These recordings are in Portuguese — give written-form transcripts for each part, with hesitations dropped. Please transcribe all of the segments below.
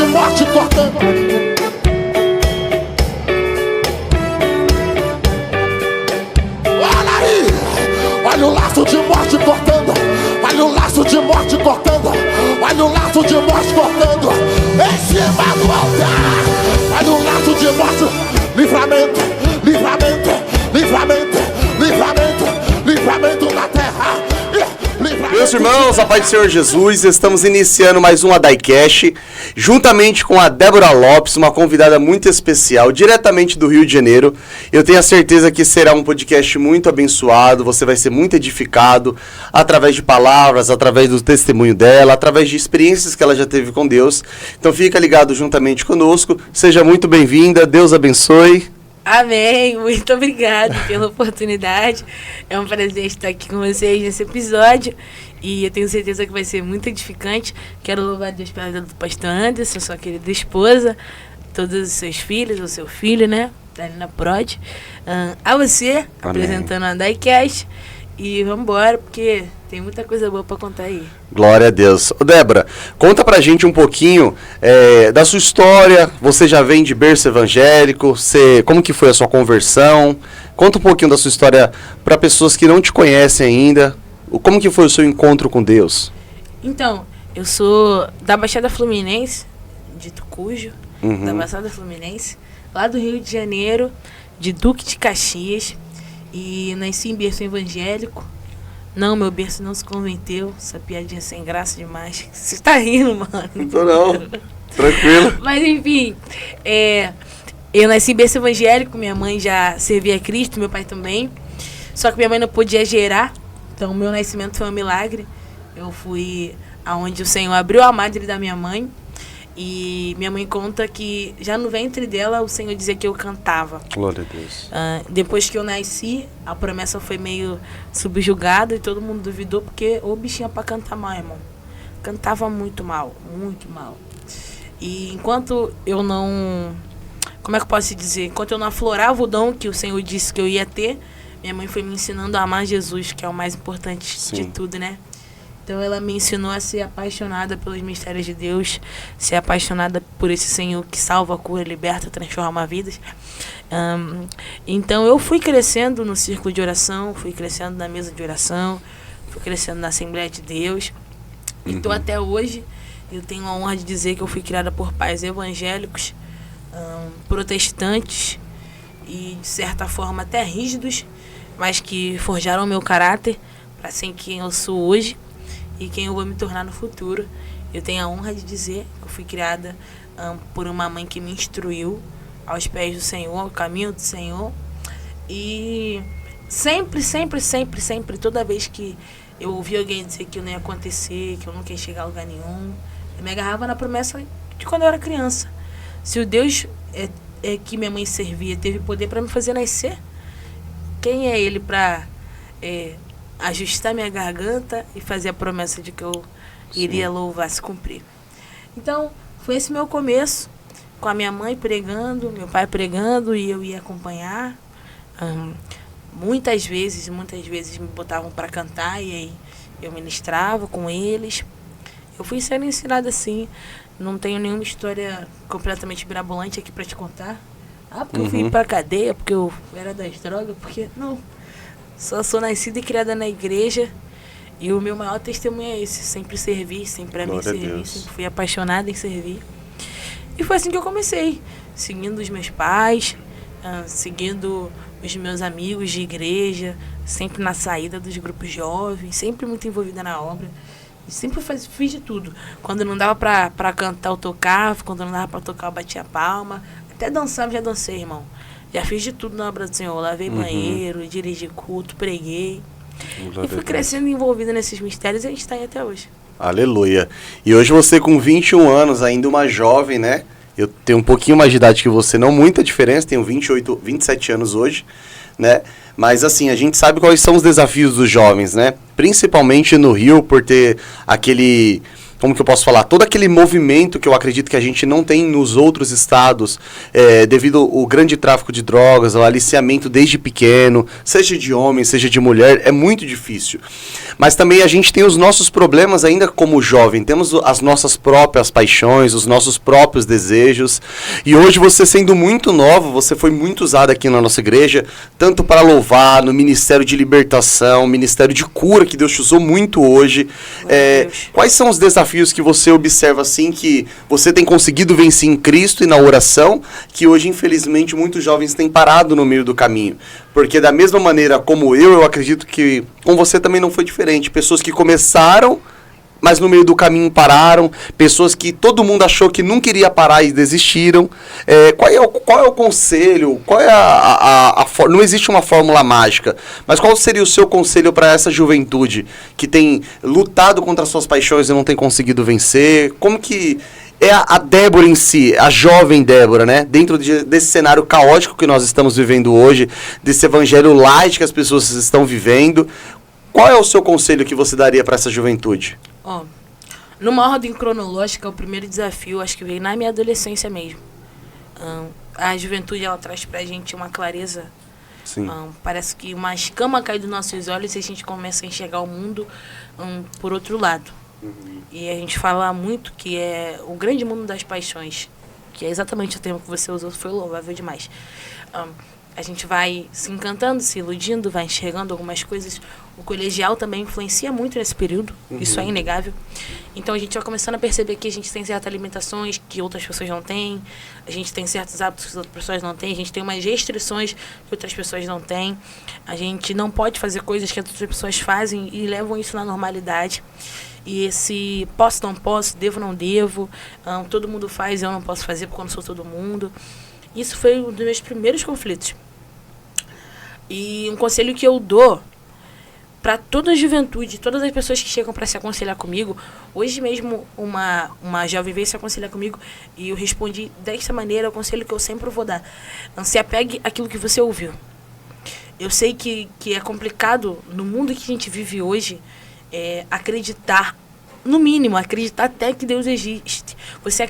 de morte cortando. Olha aí, olha o laço de morte cortando. Olha o laço de morte cortando. Olha o laço de morte cortando. Em cima do altar. Olha o laço de morte. Livramento, livramento, livramento, livramento, livramento na terra. Meus irmãos, a paz do Senhor Jesus, estamos iniciando mais um AdaiCast, juntamente com a Débora Lopes, uma convidada muito especial, diretamente do Rio de Janeiro. Eu tenho a certeza que será um podcast muito abençoado, você vai ser muito edificado, através de palavras, através do testemunho dela, através de experiências que ela já teve com Deus. Então fica ligado juntamente conosco, seja muito bem-vinda, Deus abençoe. Amém, muito obrigada pela oportunidade. É um prazer estar aqui com vocês nesse episódio e eu tenho certeza que vai ser muito edificante. Quero louvar a Deus pela vida do pastor Anderson, sua querida esposa, todos os seus filhos, o seu filho, né, tá ali na Prod. A você, amém, apresentando a AdaiCast. E vamos embora, porque tem muita coisa boa para contar aí. Glória a Deus. Ô Débora, conta pra gente um pouquinho da sua história. Você já vem de berço evangélico, como que foi a sua conversão? Conta um pouquinho da sua história para pessoas que não te conhecem ainda. Como que foi o seu encontro com Deus? Então, eu sou da Baixada Fluminense, de Tucujo, da Baixada Fluminense, lá do Rio de Janeiro, de Duque de Caxias. E nasci em berço evangélico. Não, meu berço não se converteu. Essa piadinha sem graça demais. Você tá rindo, mano. Não tô não. Tranquilo. Mas enfim, eu nasci em berço evangélico. Minha mãe já servia a Cristo, meu pai também. Só que minha mãe não podia gerar. Então meu nascimento foi um milagre. Eu fui aonde o Senhor abriu a madre da minha mãe. E minha mãe conta que já no ventre dela o Senhor dizia que eu cantava. Glória a Deus. Depois que eu nasci, a promessa foi meio subjugada e todo mundo duvidou, porque o bichinho pra cantar mal, irmão. Cantava muito mal, muito mal. E enquanto eu não... Como é que eu posso dizer? Enquanto eu não aflorava o dom que o Senhor disse que eu ia ter, minha mãe foi me ensinando a amar Jesus, que é o mais importante, sim, de tudo, né? Então ela me ensinou a ser apaixonada pelos mistérios de Deus, ser apaixonada por esse Senhor que salva, cura, liberta, transforma vidas. Então eu fui crescendo no círculo de oração, fui crescendo na mesa de oração, fui crescendo na Assembleia de Deus. E tô até hoje. Eu tenho a honra de dizer que eu fui criada por pais evangélicos, protestantes e de certa forma até rígidos, mas que forjaram o meu caráter para ser quem eu sou hoje e quem eu vou me tornar no futuro. Eu tenho a honra de dizer que eu fui criada por uma mãe que me instruiu aos pés do Senhor, ao caminho do Senhor. E sempre, toda vez que eu ouvi alguém dizer que eu não ia acontecer, que eu nunca ia chegar a lugar nenhum, eu me agarrava na promessa de quando eu era criança. Se o Deus que minha mãe servia teve poder para me fazer nascer, quem é ele para... ajustar minha garganta e fazer a promessa de que eu iria louvar se cumprir. Então, foi esse meu começo, com a minha mãe pregando, meu pai pregando, e eu ia acompanhar. Muitas vezes me botavam para cantar, e aí eu ministrava com eles. Eu fui sendo ensinada assim. Não tenho nenhuma história completamente mirabolante aqui para te contar. Porque eu fui pra cadeia, porque eu era das drogas, porque... Não... Só sou nascida e criada na igreja. E o meu maior testemunho é esse. Sempre servi, sempre amei servir. Sempre fui apaixonada em servir. E foi assim que eu comecei. Seguindo os meus pais, seguindo os meus amigos de igreja. Sempre na saída dos grupos jovens. Sempre muito envolvida na obra. E sempre fiz de tudo. Quando não dava pra cantar, eu tocava. Quando não dava pra tocar, eu batia palma. Até dançar, já dancei, irmão. Já fiz de tudo na obra do Senhor. Lavei banheiro, dirigi culto, preguei. E fui crescendo envolvida nesses mistérios e a gente está aí até hoje. Aleluia. E hoje você com 21 anos, ainda uma jovem, né? Eu tenho um pouquinho mais de idade que você, não muita diferença, tenho 27 anos hoje, né? Mas assim, a gente sabe quais são os desafios dos jovens, né? Principalmente no Rio, por ter aquele como que eu posso falar, todo aquele movimento que eu acredito que a gente não tem nos outros estados, devido ao grande tráfico de drogas, ao aliciamento desde pequeno, seja de homem, seja de mulher, é muito difícil. Mas também a gente tem os nossos problemas ainda como jovem, temos as nossas próprias paixões, os nossos próprios desejos, e hoje você sendo muito nova, você foi muito usada aqui na nossa igreja, tanto para louvar, no ministério de libertação, ministério de cura, que Deus te usou muito hoje. Quais são os desafios que você observa assim, que você tem conseguido vencer em Cristo e na oração, que hoje infelizmente muitos jovens têm parado no meio do caminho? Porque da mesma maneira como eu acredito que com você também não foi diferente. Pessoas que começaram, mas no meio do caminho pararam, pessoas que todo mundo achou que não queria parar e desistiram. Qual é o conselho? Qual é não existe uma fórmula mágica, mas qual seria o seu conselho para essa juventude que tem lutado contra as suas paixões e não tem conseguido vencer? Como que é a Débora em si, a jovem Débora, né? Dentro desse cenário caótico que nós estamos vivendo hoje, desse evangelho light que as pessoas estão vivendo, qual é o seu conselho que você daria para essa juventude? Numa ordem cronológica, o primeiro desafio, acho que veio na minha adolescência mesmo. A juventude, ela traz pra gente uma clareza. Sim. Parece que uma escama cai dos nossos olhos e a gente começa a enxergar o mundo por outro lado. Uhum. E a gente fala muito que é o grande mundo das paixões, que é exatamente o termo que você usou, foi louvável demais. A gente vai se encantando, se iludindo, vai enxergando algumas coisas. O colegial também influencia muito nesse período, isso é inegável. Então a gente vai começando a perceber que a gente tem certas limitações que outras pessoas não têm, a gente tem certos hábitos que outras pessoas não têm, a gente tem umas restrições que outras pessoas não têm, a gente não pode fazer coisas que outras pessoas fazem e levam isso na normalidade. E esse posso, não posso, devo, não devo, todo mundo faz, eu não posso fazer porque eu não sou todo mundo. Isso foi um dos meus primeiros conflitos. E um conselho que eu dou para toda a juventude, todas as pessoas que chegam para se aconselhar comigo. Hoje mesmo uma jovem veio se aconselhar comigo e eu respondi desta maneira, o conselho que eu sempre vou dar. Não se apegue àquilo que você ouviu. Eu sei que é complicado no mundo que a gente vive hoje acreditar, no mínimo, acreditar até que Deus existe. Você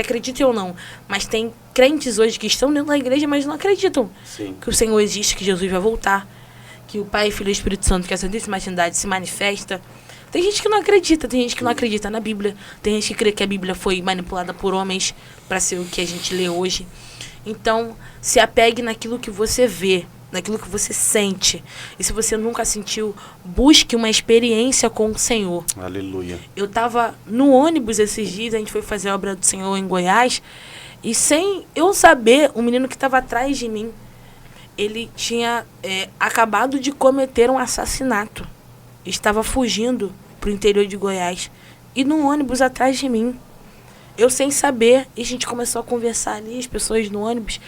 acredita ou não, mas tem crentes hoje que estão dentro da igreja, mas não acreditam. Sim. Que o Senhor existe, que Jesus vai voltar, que o Pai, Filho e Espírito Santo, que a Santíssima Trindade se manifesta. Tem gente que não acredita, tem gente que não acredita na Bíblia, tem gente que crê que a Bíblia foi manipulada por homens para ser o que a gente lê hoje. Então, se apegue naquilo que você vê, naquilo que você sente. E se você nunca sentiu, busque uma experiência com o Senhor. Aleluia. Eu estava no ônibus esses dias, a gente foi fazer a obra do Senhor em Goiás, e sem eu saber, o menino que estava atrás de mim, ele tinha acabado de cometer um assassinato. Estava fugindo para o interior de Goiás. E no ônibus atrás de mim. Eu sem saber, e a gente começou a conversar ali, as pessoas no ônibus,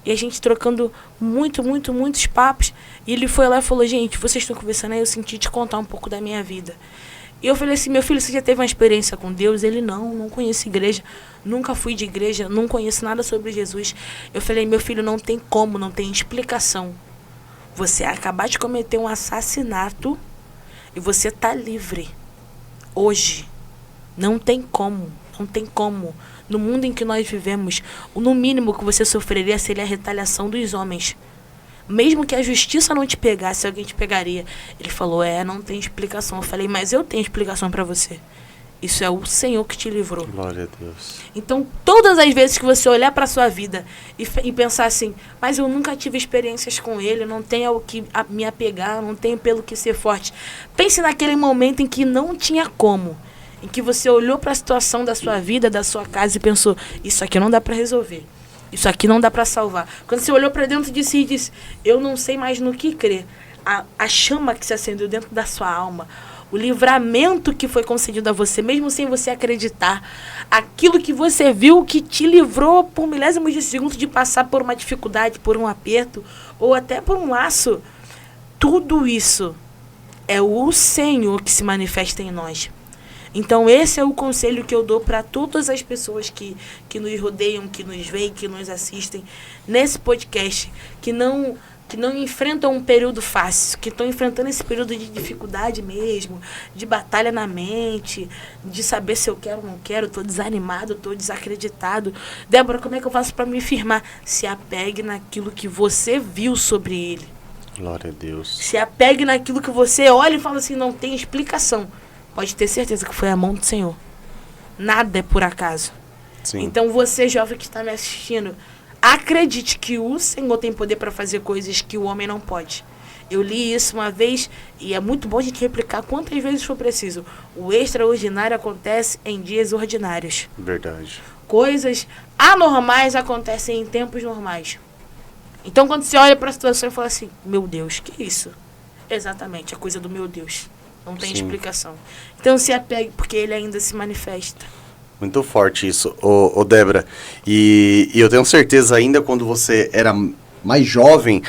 e a gente trocando muitos papos. E ele foi lá e falou, gente, vocês estão conversando aí, eu senti te contar um pouco da minha vida. E eu falei assim, meu filho, você já teve uma experiência com Deus? Ele, não conheço igreja, nunca fui de igreja, não conheço nada sobre Jesus. Eu falei, meu filho, não tem como, não tem explicação. Você acabar de cometer um assassinato e você tá livre. Hoje. Não tem como. Não tem como. No mundo em que nós vivemos, no mínimo que você sofreria seria a retaliação dos homens. Mesmo que a justiça não te pegasse, alguém te pegaria. Ele falou, não tem explicação. Eu falei, mas eu tenho explicação para você. Isso é o Senhor que te livrou. Glória a Deus. Então, todas as vezes que você olhar para a sua vida e pensar assim, mas eu nunca tive experiências com ele, não tenho ao que me apegar, não tenho pelo que ser forte. Pense naquele momento em que não tinha como. Em que você olhou para a situação da sua vida, da sua casa e pensou, isso aqui não dá para resolver. Isso aqui não dá para salvar. Quando você olhou para dentro de si e disse, eu não sei mais no que crer. A chama que se acendeu dentro da sua alma, o livramento que foi concedido a você, mesmo sem você acreditar, aquilo que você viu que te livrou por milésimos de segundos de passar por uma dificuldade, por um aperto, ou até por um laço, tudo isso é o Senhor que se manifesta em nós. Então esse é o conselho que eu dou para todas as pessoas que nos rodeiam, que nos veem, que nos assistem nesse podcast, que não que não enfrentam um período fácil, que estão enfrentando esse período de dificuldade mesmo, de batalha na mente, de saber se eu quero ou não quero, estou desanimado, estou desacreditado. Débora, como é que eu faço para me firmar? Se apegue naquilo que você viu sobre ele. Glória a Deus. Se apegue naquilo que você olha e fala assim, não tem explicação. Pode ter certeza que foi a mão do Senhor. Nada é por acaso. Sim. Então você, jovem que está me assistindo, acredite que o Senhor tem poder para fazer coisas que o homem não pode. Eu li isso uma vez e é muito bom a gente replicar quantas vezes for preciso. O extraordinário acontece em dias ordinários. Verdade. Coisas anormais acontecem em tempos normais. Então quando você olha para a situação e fala assim, meu Deus, que isso? Exatamente, é coisa do meu Deus. Não tem explicação. Então se apegue porque ele ainda se manifesta. Muito forte isso, ô Débora. E eu tenho certeza ainda quando você era mais jovem,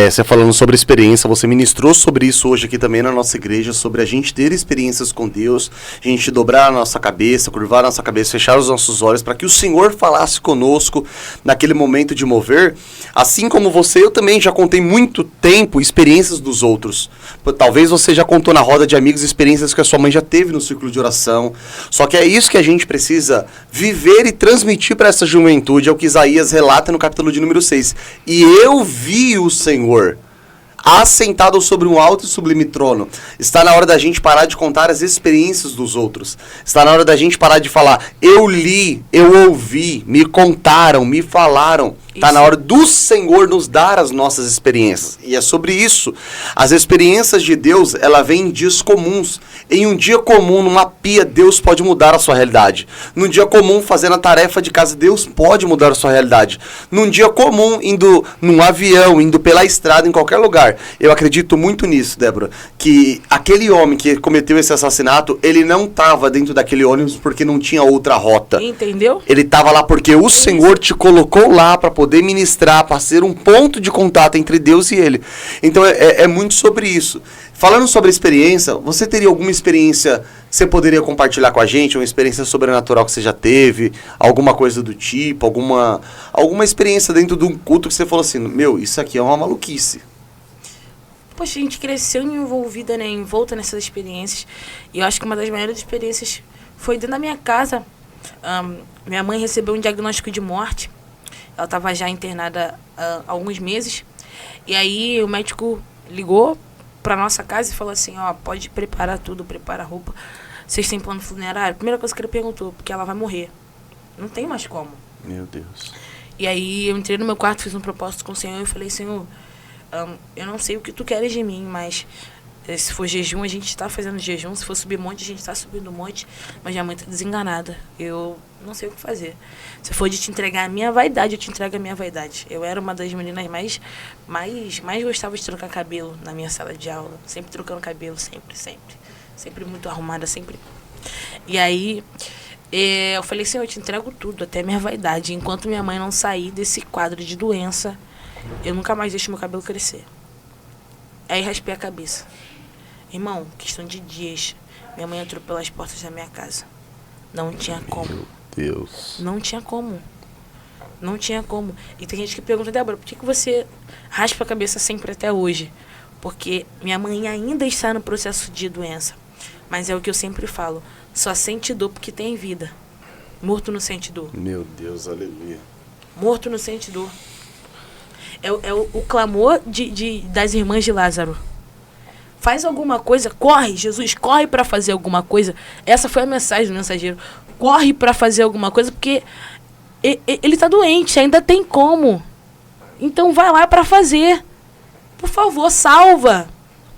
você falando sobre experiência, você ministrou sobre isso hoje aqui também na nossa igreja, sobre a gente ter experiências com Deus, a gente dobrar a nossa cabeça, curvar a nossa cabeça, fechar os nossos olhos, para que o Senhor falasse conosco naquele momento de mover. Assim como você, eu também já contei muito tempo experiências dos outros. Talvez você já contou na roda de amigos experiências que a sua mãe já teve no círculo de oração. Só que é isso que a gente precisa viver e transmitir para essa juventude, é o que Isaías relata no capítulo de número 6. E eu vi o Senhor assentado sobre um alto e sublime trono. Está na hora da gente parar de contar as experiências dos outros. Está na hora da gente parar de falar, eu li, eu ouvi, me contaram, me falaram. Está na hora do Senhor nos dar as nossas experiências. E é sobre isso. As experiências de Deus, ela vem em dias comuns. Em um dia comum, numa pia, Deus pode mudar a sua realidade. Num dia comum, fazendo a tarefa de casa, Deus pode mudar a sua realidade. Num dia comum, indo num avião, indo pela estrada, em qualquer lugar. Eu acredito muito nisso, Débora. Que aquele homem que cometeu esse assassinato, ele não estava dentro daquele ônibus porque não tinha outra rota. Entendeu? Ele estava lá porque o Senhor te colocou lá para poder ministrar, para ser um ponto de contato entre Deus e ele. Então é muito sobre isso. Falando sobre experiência, você teria alguma experiência que você poderia compartilhar com a gente? Uma experiência sobrenatural que você já teve? Alguma coisa do tipo? Alguma experiência dentro de um culto que você falou assim, meu, isso aqui é uma maluquice. Poxa, a gente cresceu envolvida, né, envolta nessas experiências. E eu acho que uma das maiores experiências foi dentro da minha casa. Minha mãe recebeu um diagnóstico de morte. Ela estava já internada há alguns meses. E aí o médico ligou para nossa casa e falou assim, ó, pode preparar tudo, prepara a roupa. Vocês têm plano funerário? Primeira coisa que ele perguntou, porque ela vai morrer. Não tem mais como. Meu Deus. E aí eu entrei no meu quarto, fiz um propósito com o Senhor e falei, Senhor, eu não sei o que tu queres de mim, mas se for jejum, a gente está fazendo jejum. Se for subir monte, a gente está subindo monte. Mas minha mãe está desenganada. Eu não sei o que fazer. Se for de te entregar a minha vaidade, eu te entrego a minha vaidade. Eu era uma das meninas mais gostava de trocar cabelo na minha sala de aula. Sempre trocando cabelo, sempre. Sempre muito arrumada, sempre. E aí, eu falei, Senhor, eu te entrego tudo, até a minha vaidade. Enquanto minha mãe não sair desse quadro de doença, eu nunca mais deixo meu cabelo crescer. Aí raspei a cabeça. Irmão, questão de dias, minha mãe entrou pelas portas da minha casa. Não tinha como. Meu Deus. Não tinha como. Não tinha como. E tem gente que pergunta, Débora, por que você raspa a cabeça sempre até hoje? Porque minha mãe ainda está no processo de doença. Mas é o que eu sempre falo. Só sente dor porque tem vida. Morto não sente dor. Meu Deus, aleluia. Morto não sente dor. É o clamor das irmãs de Lázaro. Faz alguma coisa, corre, Jesus, corre para fazer alguma coisa. Essa foi a mensagem do mensageiro. Corre para fazer alguma coisa, porque ele está doente, ainda tem como. Então vai lá para fazer. Por favor, salva.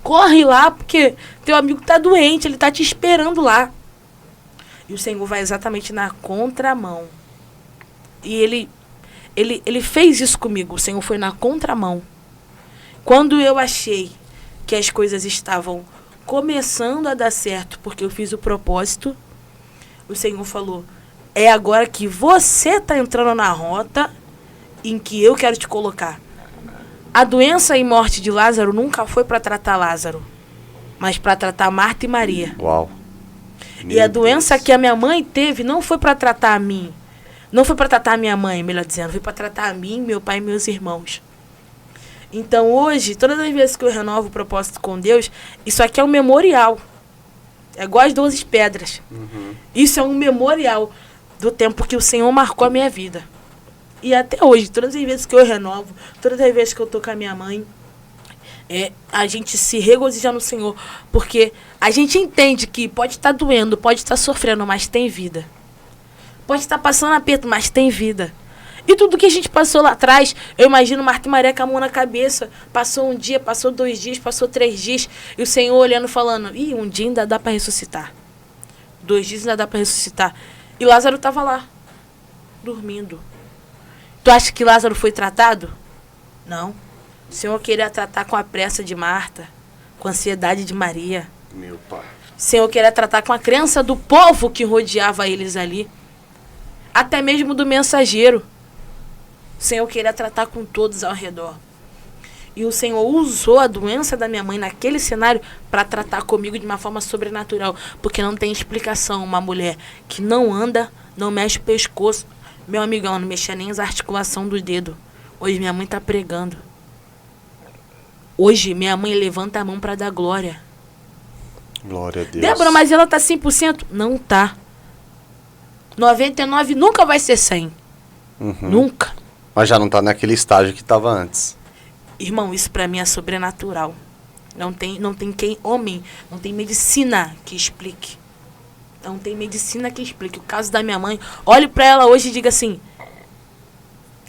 Corre lá, porque teu amigo está doente, ele está te esperando lá. E o Senhor vai exatamente na contramão. E ele fez isso comigo. O Senhor foi na contramão. Quando eu achei que as coisas estavam começando a dar certo, porque eu fiz o propósito, o Senhor falou, é agora que você está entrando na rota em que eu quero te colocar. A doença e morte de Lázaro nunca foi para tratar Lázaro, mas para tratar Marta e Maria. Uau. E a doença que a minha mãe teve não foi para tratar a mim. Não foi para tratar a minha mãe, melhor dizendo. Foi para tratar a mim, meu pai e meus irmãos. Então hoje, todas as vezes que eu renovo o propósito com Deus, isso aqui é um memorial. É igual as 12 pedras. Isso é um memorial do tempo que o Senhor marcou a minha vida. E até hoje, todas as vezes que eu renovo, todas as vezes que eu tô com a minha mãe, a gente se regozija no Senhor. Porque a gente entende que pode estar doendo, pode estar sofrendo, mas tem vida. Pode estar passando aperto, mas tem vida. E tudo que a gente passou lá atrás, eu imagino Marta e Maria com a mão na cabeça. Passou um dia, passou 2 dias, passou 3 dias. E o Senhor olhando falando, um dia ainda dá para ressuscitar. 2 dias ainda dá para ressuscitar. E Lázaro estava lá, dormindo. Tu acha que Lázaro foi tratado? Não. O Senhor queria tratar com a pressa de Marta, com a ansiedade de Maria. Meu pai. O Senhor queria tratar com a crença do povo que rodeava eles ali. Até mesmo do mensageiro. O Senhor queria tratar com todos ao redor. E o Senhor usou a doença da minha mãe naquele cenário para tratar comigo de uma forma sobrenatural. Porque não tem explicação uma mulher que não anda, não mexe o pescoço. Meu amigo, ela não mexia nem as articulações do dedo. Hoje minha mãe está pregando. Hoje minha mãe levanta a mão para dar glória. Glória a Deus. Débora, mas ela tá 100%? Não tá. 99 nunca vai ser 100. Nunca. Mas já não tá naquele estágio que tava antes. Irmão, isso pra mim é sobrenatural. Não tem quem, homem, não tem medicina que explique. Não tem medicina que explique. O caso da minha mãe, olhe pra ela hoje e diga assim,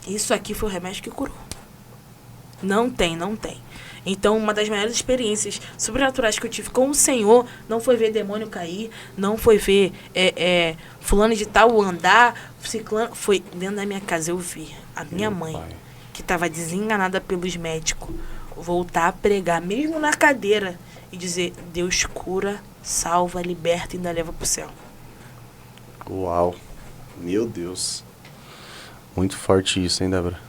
isso aqui foi o remédio que curou. Não tem. Então, uma das maiores experiências sobrenaturais que eu tive com o Senhor não foi ver demônio cair, não foi ver fulano de tal andar, ciclano, foi dentro da minha casa. Eu vi a minha mãe, que estava desenganada pelos médicos, voltar a pregar, mesmo na cadeira, e dizer, Deus cura, salva, liberta e ainda leva pro céu. Uau. Meu Deus. Muito forte isso, hein, Débora?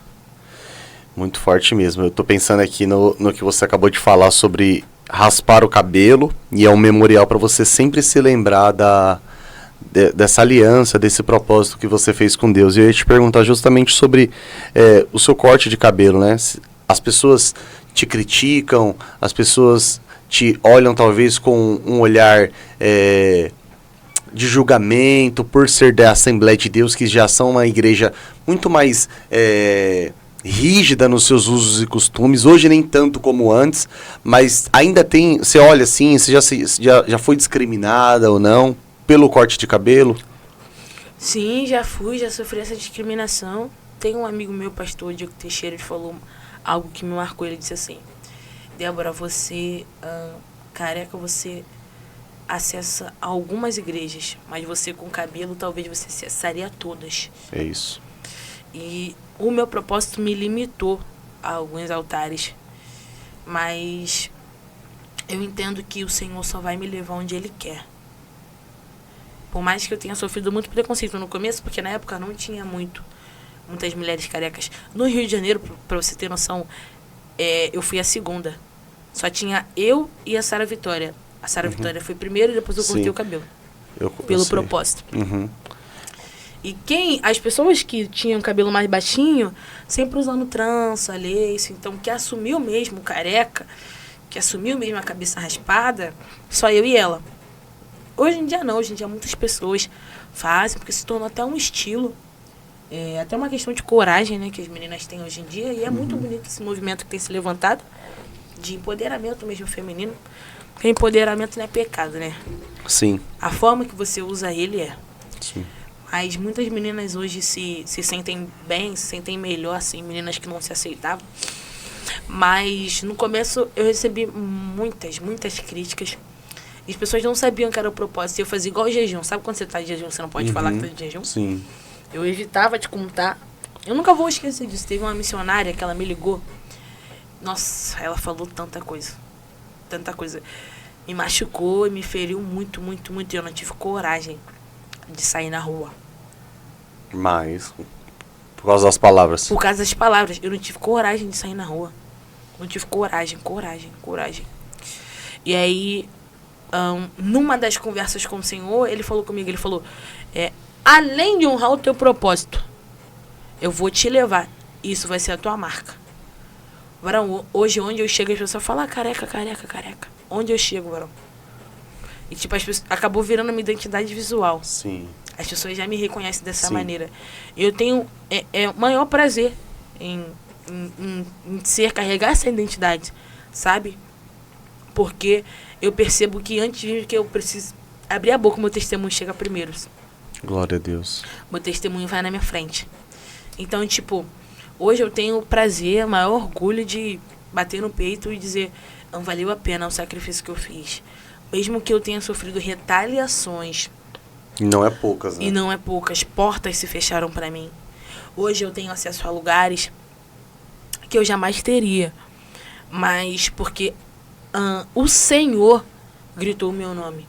Muito forte mesmo. Eu tô pensando aqui no que você acabou de falar sobre raspar o cabelo, e é um memorial para você sempre se lembrar dessa aliança, desse propósito que você fez com Deus. E eu ia te perguntar justamente sobre o seu corte de cabelo, né? As pessoas te criticam, as pessoas te olham talvez com um olhar de julgamento por ser da Assembleia de Deus, que já são uma igreja muito mais rígida nos seus usos e costumes. Hoje nem tanto como antes, mas ainda tem, você olha assim, você já foi discriminada ou não pelo corte de cabelo? Sim, já sofri essa discriminação. Tem um amigo meu, pastor Diego Teixeira, ele falou algo que me marcou. Ele disse assim, Débora, você, careca, você acessa algumas igrejas, mas você com cabelo, talvez você acessaria todas. É isso. E o meu propósito me limitou a alguns altares, mas eu entendo que o Senhor só vai me levar onde Ele quer. Por mais que eu tenha sofrido muito preconceito no começo, porque na época não tinha muitas mulheres carecas. No Rio de Janeiro, pra você ter noção, eu fui a segunda. Só tinha eu e a Sara Vitória. A Sara Vitória foi primeiro e depois eu cortei o cabelo. Pelo propósito. E as pessoas que tinham cabelo mais baixinho, sempre usando trança, lace, então que assumiu mesmo careca, que assumiu mesmo a cabeça raspada, só eu e ela. Hoje em dia não, hoje em dia muitas pessoas fazem, porque se tornou até um estilo. Até uma questão de coragem, né, que as meninas têm hoje em dia, e é muito bonito esse movimento que tem se levantado, de empoderamento mesmo feminino, porque empoderamento não é pecado, né? Sim. A forma que você usa ele é. Sim. Mas muitas meninas hoje se sentem bem, se sentem melhor, assim, meninas que não se aceitavam. Mas no começo eu recebi muitas críticas. E as pessoas não sabiam que era o propósito. Eu fazia igual o jejum. Sabe quando você tá de jejum, você não pode falar que tá de jejum? Sim. Eu evitava de contar. Eu nunca vou esquecer disso. Teve uma missionária que ela me ligou. Nossa, ela falou tanta coisa. Tanta coisa. Me machucou e me feriu muito. E eu não tive coragem de sair na rua. Mas, por causa das palavras. Por causa das palavras. Eu não tive coragem de sair na rua. Não tive coragem. E aí, numa das conversas com o Senhor, Ele falou comigo, Ele falou, além de honrar o teu propósito, eu vou te levar. Isso vai ser a tua marca. Varão, hoje onde eu chego, as pessoas falam, careca. Onde eu chego, varão? E tipo, acabou virando uma identidade visual. Sim. As pessoas já me reconhecem dessa Sim. maneira. Eu tenho o maior prazer em carregar essa identidade, sabe? Porque eu percebo que antes que eu preciso abrir a boca, meu testemunho chega primeiro. Glória a Deus. Meu testemunho vai na minha frente. Então, tipo, hoje eu tenho o prazer, o maior orgulho de bater no peito e dizer, não valeu a pena o sacrifício que eu fiz. Mesmo que eu tenha sofrido retaliações. E não é poucas, né? E não é poucas. Portas se fecharam para mim. Hoje eu tenho acesso a lugares que eu jamais teria. Mas porque o Senhor gritou o meu nome.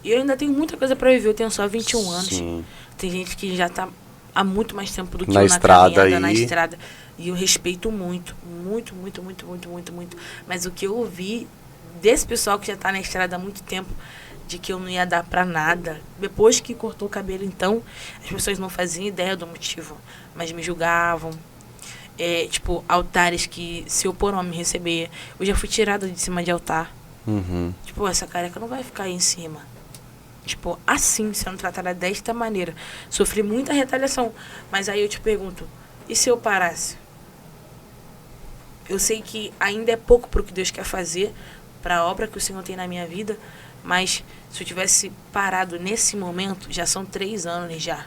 E eu ainda tenho muita coisa para viver. Eu tenho só 21 anos. Sim. Tem gente que já tá há muito mais tempo do que Na eu estrada caminhada, aí. na estrada. E eu respeito muito. Muito. Mas o que eu ouvi desse pessoal que já tá na estrada há muito tempo, de que eu não ia dar pra nada. Depois que cortou o cabelo, então, as pessoas não faziam ideia do motivo, mas me julgavam. Tipo, altares que, se eu por homem receber, eu já fui tirada de cima de altar. Uhum. Tipo, essa careca não vai ficar aí em cima. Tipo, assim, sendo tratada desta maneira. Sofri muita retaliação. Mas aí eu te pergunto, e se eu parasse? Eu sei que ainda é pouco pro que Deus quer fazer, para a obra que o Senhor tem na minha vida, mas se eu tivesse parado nesse momento, já são 3 anos já.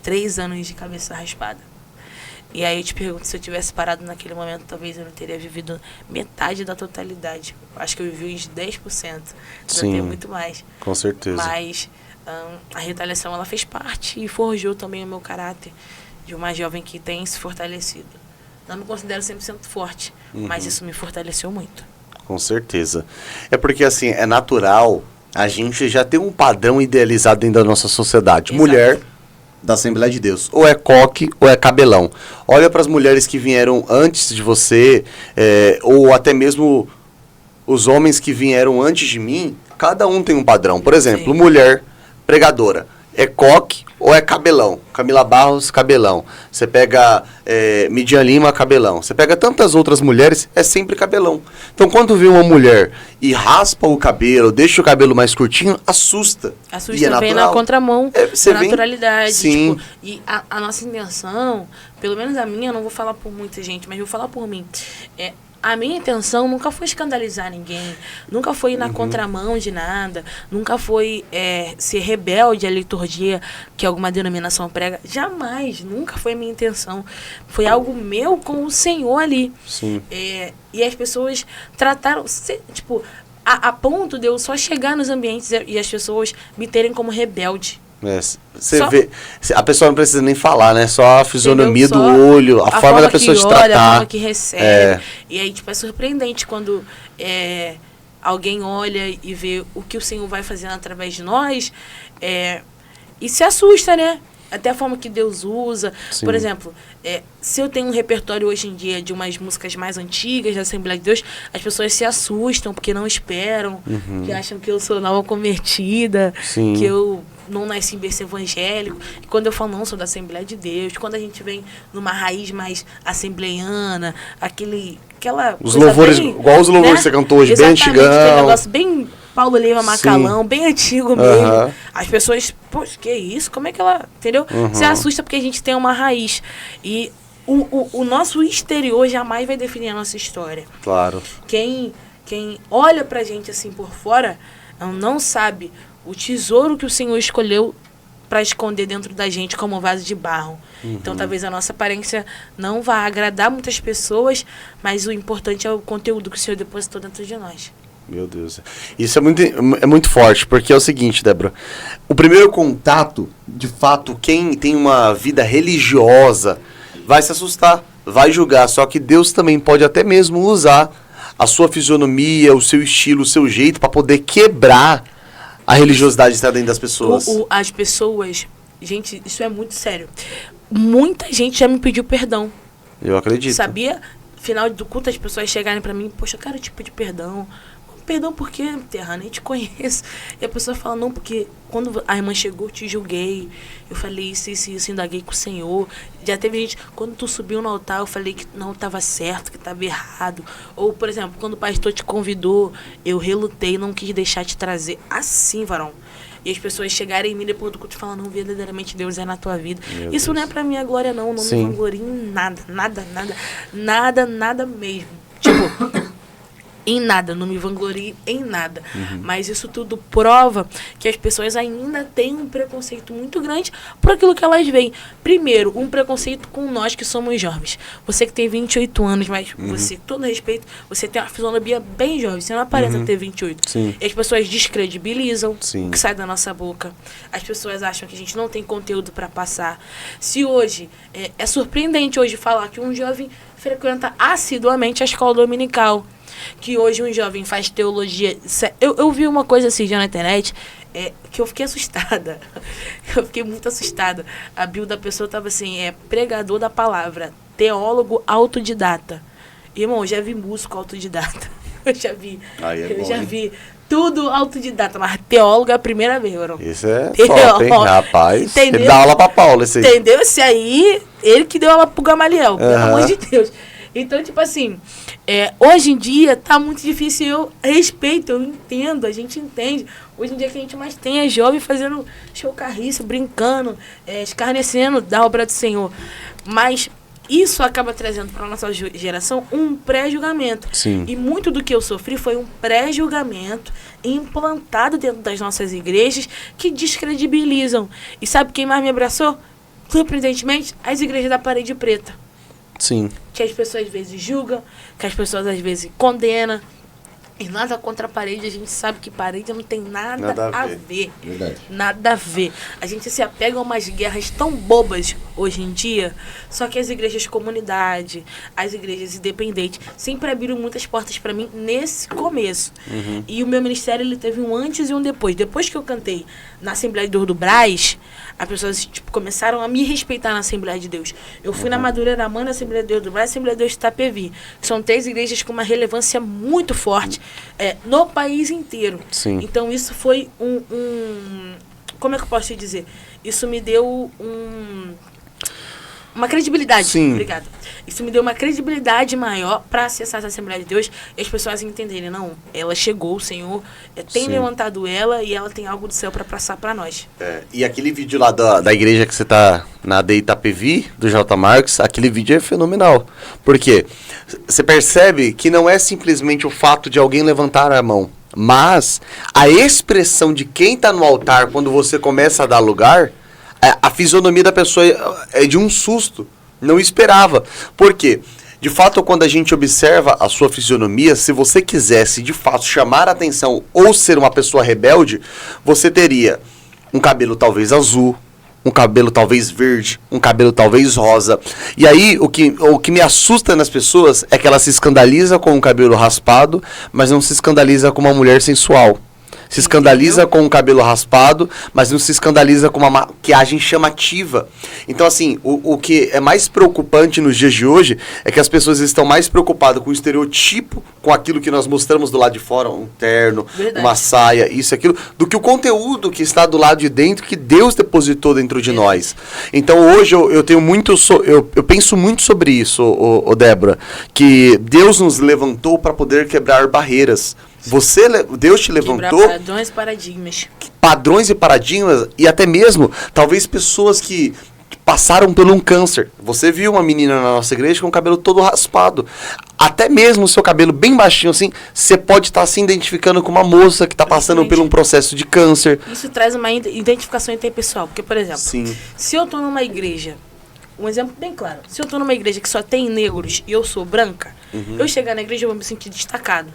3 anos de cabeça raspada. E aí eu te pergunto, se eu tivesse parado naquele momento, talvez eu não teria vivido metade da totalidade. Acho que eu vivi uns 10%. Sim, Ainda tem muito mais. Com certeza. Mas a retaliação, ela fez parte e forjou também o meu caráter de uma jovem que tem se fortalecido. Não me considero 100% forte, mas isso me fortaleceu muito. Com certeza. É porque, assim, é natural a gente já ter um padrão idealizado dentro da nossa sociedade. Exato. Mulher da Assembleia de Deus. Ou é coque ou é cabelão. Olha para as mulheres que vieram antes de você, ou até mesmo os homens que vieram antes de mim. Cada um tem um padrão. Por exemplo, Sim. mulher pregadora. É coque ou é cabelão? Camila Barros, cabelão. Você pega Midian Lima, cabelão. Você pega tantas outras mulheres, é sempre cabelão. Então, quando vê uma mulher e raspa o cabelo, deixa o cabelo mais curtinho, assusta. Assusta, E é vem natural. na contramão Você da vem- naturalidade. Sim. Tipo, e a nossa intenção, pelo menos a minha, não vou falar por muita gente, mas vou falar por mim. A minha intenção nunca foi escandalizar ninguém, nunca foi ir na contramão de nada, nunca foi ser rebelde à liturgia que alguma denominação prega. Jamais, nunca foi a minha intenção. Foi algo meu com o Senhor ali. Sim. E as pessoas trataram, tipo, a ponto de eu só chegar nos ambientes e as pessoas me terem como rebelde. Você Só- vê, a pessoa não precisa nem falar, né? Só a fisionomia Entendeu? do Só olho, a forma da pessoa que te olha, tratar. a forma que recebe. E aí, tipo, é surpreendente quando alguém olha e vê o que o Senhor vai fazendo através de nós e se assusta, né? Até a forma que Deus usa. Sim. Por exemplo, se eu tenho um repertório hoje em dia de umas músicas mais antigas da Assembleia de Deus, as pessoas se assustam porque não esperam, que acham que eu sou nova convertida, Sim. que eu não nasci em berço evangélico. E quando eu falo, não, sou da Assembleia de Deus, quando a gente vem numa raiz mais assembleiana, aquela Os coisa louvores, bem, igual os louvores que você cantou hoje, bem Exatamente, aquele antigão. negócio bem Paulo Lima Macalão, bem antigo mesmo. As pessoas, poxa, que isso? Como é que ela, entendeu? Se assusta porque a gente tem uma raiz. E o nosso exterior jamais vai definir a nossa história. Claro. Quem olha pra gente assim por fora, não sabe o tesouro que o Senhor escolheu para esconder dentro da gente como um vaso de barro. Então, talvez a nossa aparência não vá agradar muitas pessoas, mas o importante é o conteúdo que o Senhor depositou dentro de nós. Meu Deus. Isso é muito forte, porque é o seguinte, Débora. O primeiro contato, de fato, quem tem uma vida religiosa vai se assustar, vai julgar. Só que Deus também pode até mesmo usar a sua fisionomia, o seu estilo, o seu jeito para poder quebrar a religiosidade que está dentro das pessoas. As pessoas... Gente, isso é muito sério. Muita gente já me pediu perdão. Eu acredito. Sabia? Final do culto, as pessoas chegarem pra mim, poxa, eu quero te pedir perdão. perdão por quê, terra? Nem te conheço. E a pessoa fala, não, porque quando a irmã chegou, eu te julguei. Eu falei isso, indaguei com o Senhor. Já teve gente, quando tu subiu no altar, eu falei que não estava certo, que estava errado. Ou, por exemplo, quando o pastor te convidou, eu relutei, não quis deixar te trazer. Assim, varão. E as pessoas chegarem em mim depois do culto e falam, não, verdadeiramente Deus é na tua vida. Meu Isso Deus. não é pra minha glória, não. Não Sim. me vanglorio em nada mesmo. Tipo, em nada, não me vanglorio em nada. Mas isso tudo prova que as pessoas ainda têm um preconceito muito grande por aquilo que elas veem. Primeiro, um preconceito com nós que somos jovens. Você que tem 28 anos, mas você, com todo respeito, você tem uma fisionomia bem jovem. Você não aparenta ter 28. Sim. E as pessoas descredibilizam Sim. o que sai da nossa boca. As pessoas acham que a gente não tem conteúdo para passar. Se hoje, é surpreendente hoje falar que um jovem frequenta assiduamente a escola dominical, que hoje um jovem faz teologia. Eu vi uma coisa assim já na internet, que eu fiquei assustada. Eu fiquei muito assustada. A bio da pessoa estava assim, pregador da palavra, teólogo autodidata. Irmão, eu já vi músico autodidata. Eu já vi. Eu já vi tudo autodidata, mas teólogo é a primeira vez, Verão. Isso é top, hein, rapaz. Entendeu? Ele dá aula pra Paula, esse aí. Entendeu? Esse aí, ele que deu aula pro Gamaliel, pelo amor de Deus. Então, tipo assim, hoje em dia tá muito difícil, eu respeito, eu entendo, a gente entende. Hoje em dia que a gente mais tem é jovem fazendo chocarriço, brincando, escarnecendo da obra do Senhor. Mas isso acaba trazendo para nossa geração um pré-julgamento. Sim. E muito do que eu sofri foi um pré-julgamento implantado dentro das nossas igrejas que descredibilizam. E sabe quem mais me abraçou? Surpreendentemente, as igrejas da Parede Preta. Sim. Que as pessoas às vezes julgam, que as pessoas às vezes condenam. E nada contra a parede, a gente sabe que parede não tem nada a ver. Verdade. Nada a ver. A gente se apega a umas guerras tão bobas hoje em dia, só que as igrejas de comunidade, as igrejas independentes, sempre abriram muitas portas para mim nesse começo. E o meu ministério, ele teve um antes e um depois. Depois que eu cantei na Assembleia de Deus do Brás, as pessoas começaram a me respeitar na Assembleia de Deus. Eu fui na Madureira Mãe, na Assembleia de Deus do Brás, Assembleia de Deus de Itapevi, que são 3 igrejas com uma relevância muito forte no país inteiro. Sim. Então isso foi como é que eu posso te dizer? Isso me deu uma credibilidade. Sim. Obrigada. Isso me deu uma credibilidade maior para acessar essa Assembleia de Deus e as pessoas entenderem, não, ela chegou, o Senhor tem Sim. levantado ela e ela tem algo do céu para passar para nós. E aquele vídeo lá da igreja que você tá na de Itapevi, do J. Marques, aquele vídeo é fenomenal. Por quê? Você percebe que não é simplesmente o fato de alguém levantar a mão, mas a expressão de quem tá no altar quando você começa a dar lugar, a fisionomia da pessoa é de um susto. Não esperava. Por quê? De fato, quando a gente observa a sua fisionomia, se você quisesse de fato chamar a atenção ou ser uma pessoa rebelde, você teria um cabelo talvez azul, um cabelo talvez verde, um cabelo talvez rosa. E aí, o que me assusta nas pessoas é que ela se escandaliza com o cabelo raspado, mas não se escandaliza com uma mulher sensual. Se escandaliza com o cabelo raspado, mas não se escandaliza com uma maquiagem chamativa. Então, assim, o que é mais preocupante nos dias de hoje é que as pessoas estão mais preocupadas com o estereotipo, com aquilo que nós mostramos do lado de fora, um terno, Verdade. uma saia, isso e aquilo, do que o conteúdo que está do lado de dentro, que Deus depositou dentro de nós. Então, hoje, eu tenho muito, eu penso muito sobre isso, Débora, que Deus nos levantou para poder quebrar barreiras. Deus te levantou Quebrar padrões e paradigmas. padrões e paradigmas e até mesmo talvez pessoas que passaram por um câncer. Você viu uma menina na nossa igreja com o cabelo todo raspado. Até mesmo o seu cabelo bem baixinho assim, você pode estar se identificando com uma moça que está passando por um processo de câncer. Isso traz uma identificação interpessoal. Porque, por exemplo, Sim. se eu estou numa igreja, um exemplo bem claro, se eu estou numa igreja que só tem negros e eu sou branca, eu chegar na igreja eu vou me sentir destacado.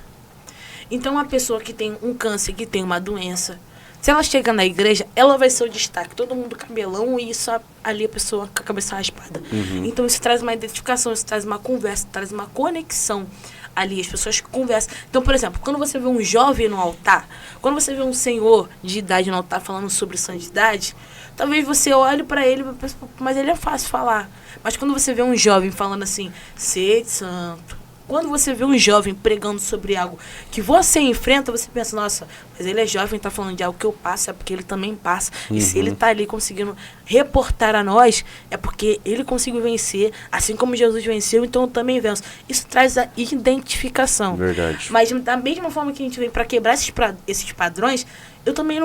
Então, uma pessoa que tem um câncer, que tem uma doença, se ela chega na igreja, ela vai ser o destaque. Todo mundo cabelão e só ali a pessoa com a cabeça raspada. Então, isso traz uma identificação, isso traz uma conversa, traz uma conexão ali, as pessoas conversam. Então, por exemplo, quando você vê um jovem no altar, quando você vê um senhor de idade no altar falando sobre santidade, talvez você olhe para ele e pense, mas ele é fácil falar. Mas quando você vê um jovem falando assim, sede santo, Quando você vê um jovem pregando sobre algo que você enfrenta, você pensa, nossa, mas ele é jovem, tá falando de algo que eu passo, é porque ele também passa. E se ele tá ali conseguindo reportar a nós, é porque ele conseguiu vencer, assim como Jesus venceu, então eu também venço. Isso traz a identificação. Verdade. Mas da mesma forma que a gente vem para quebrar esses padrões, eu também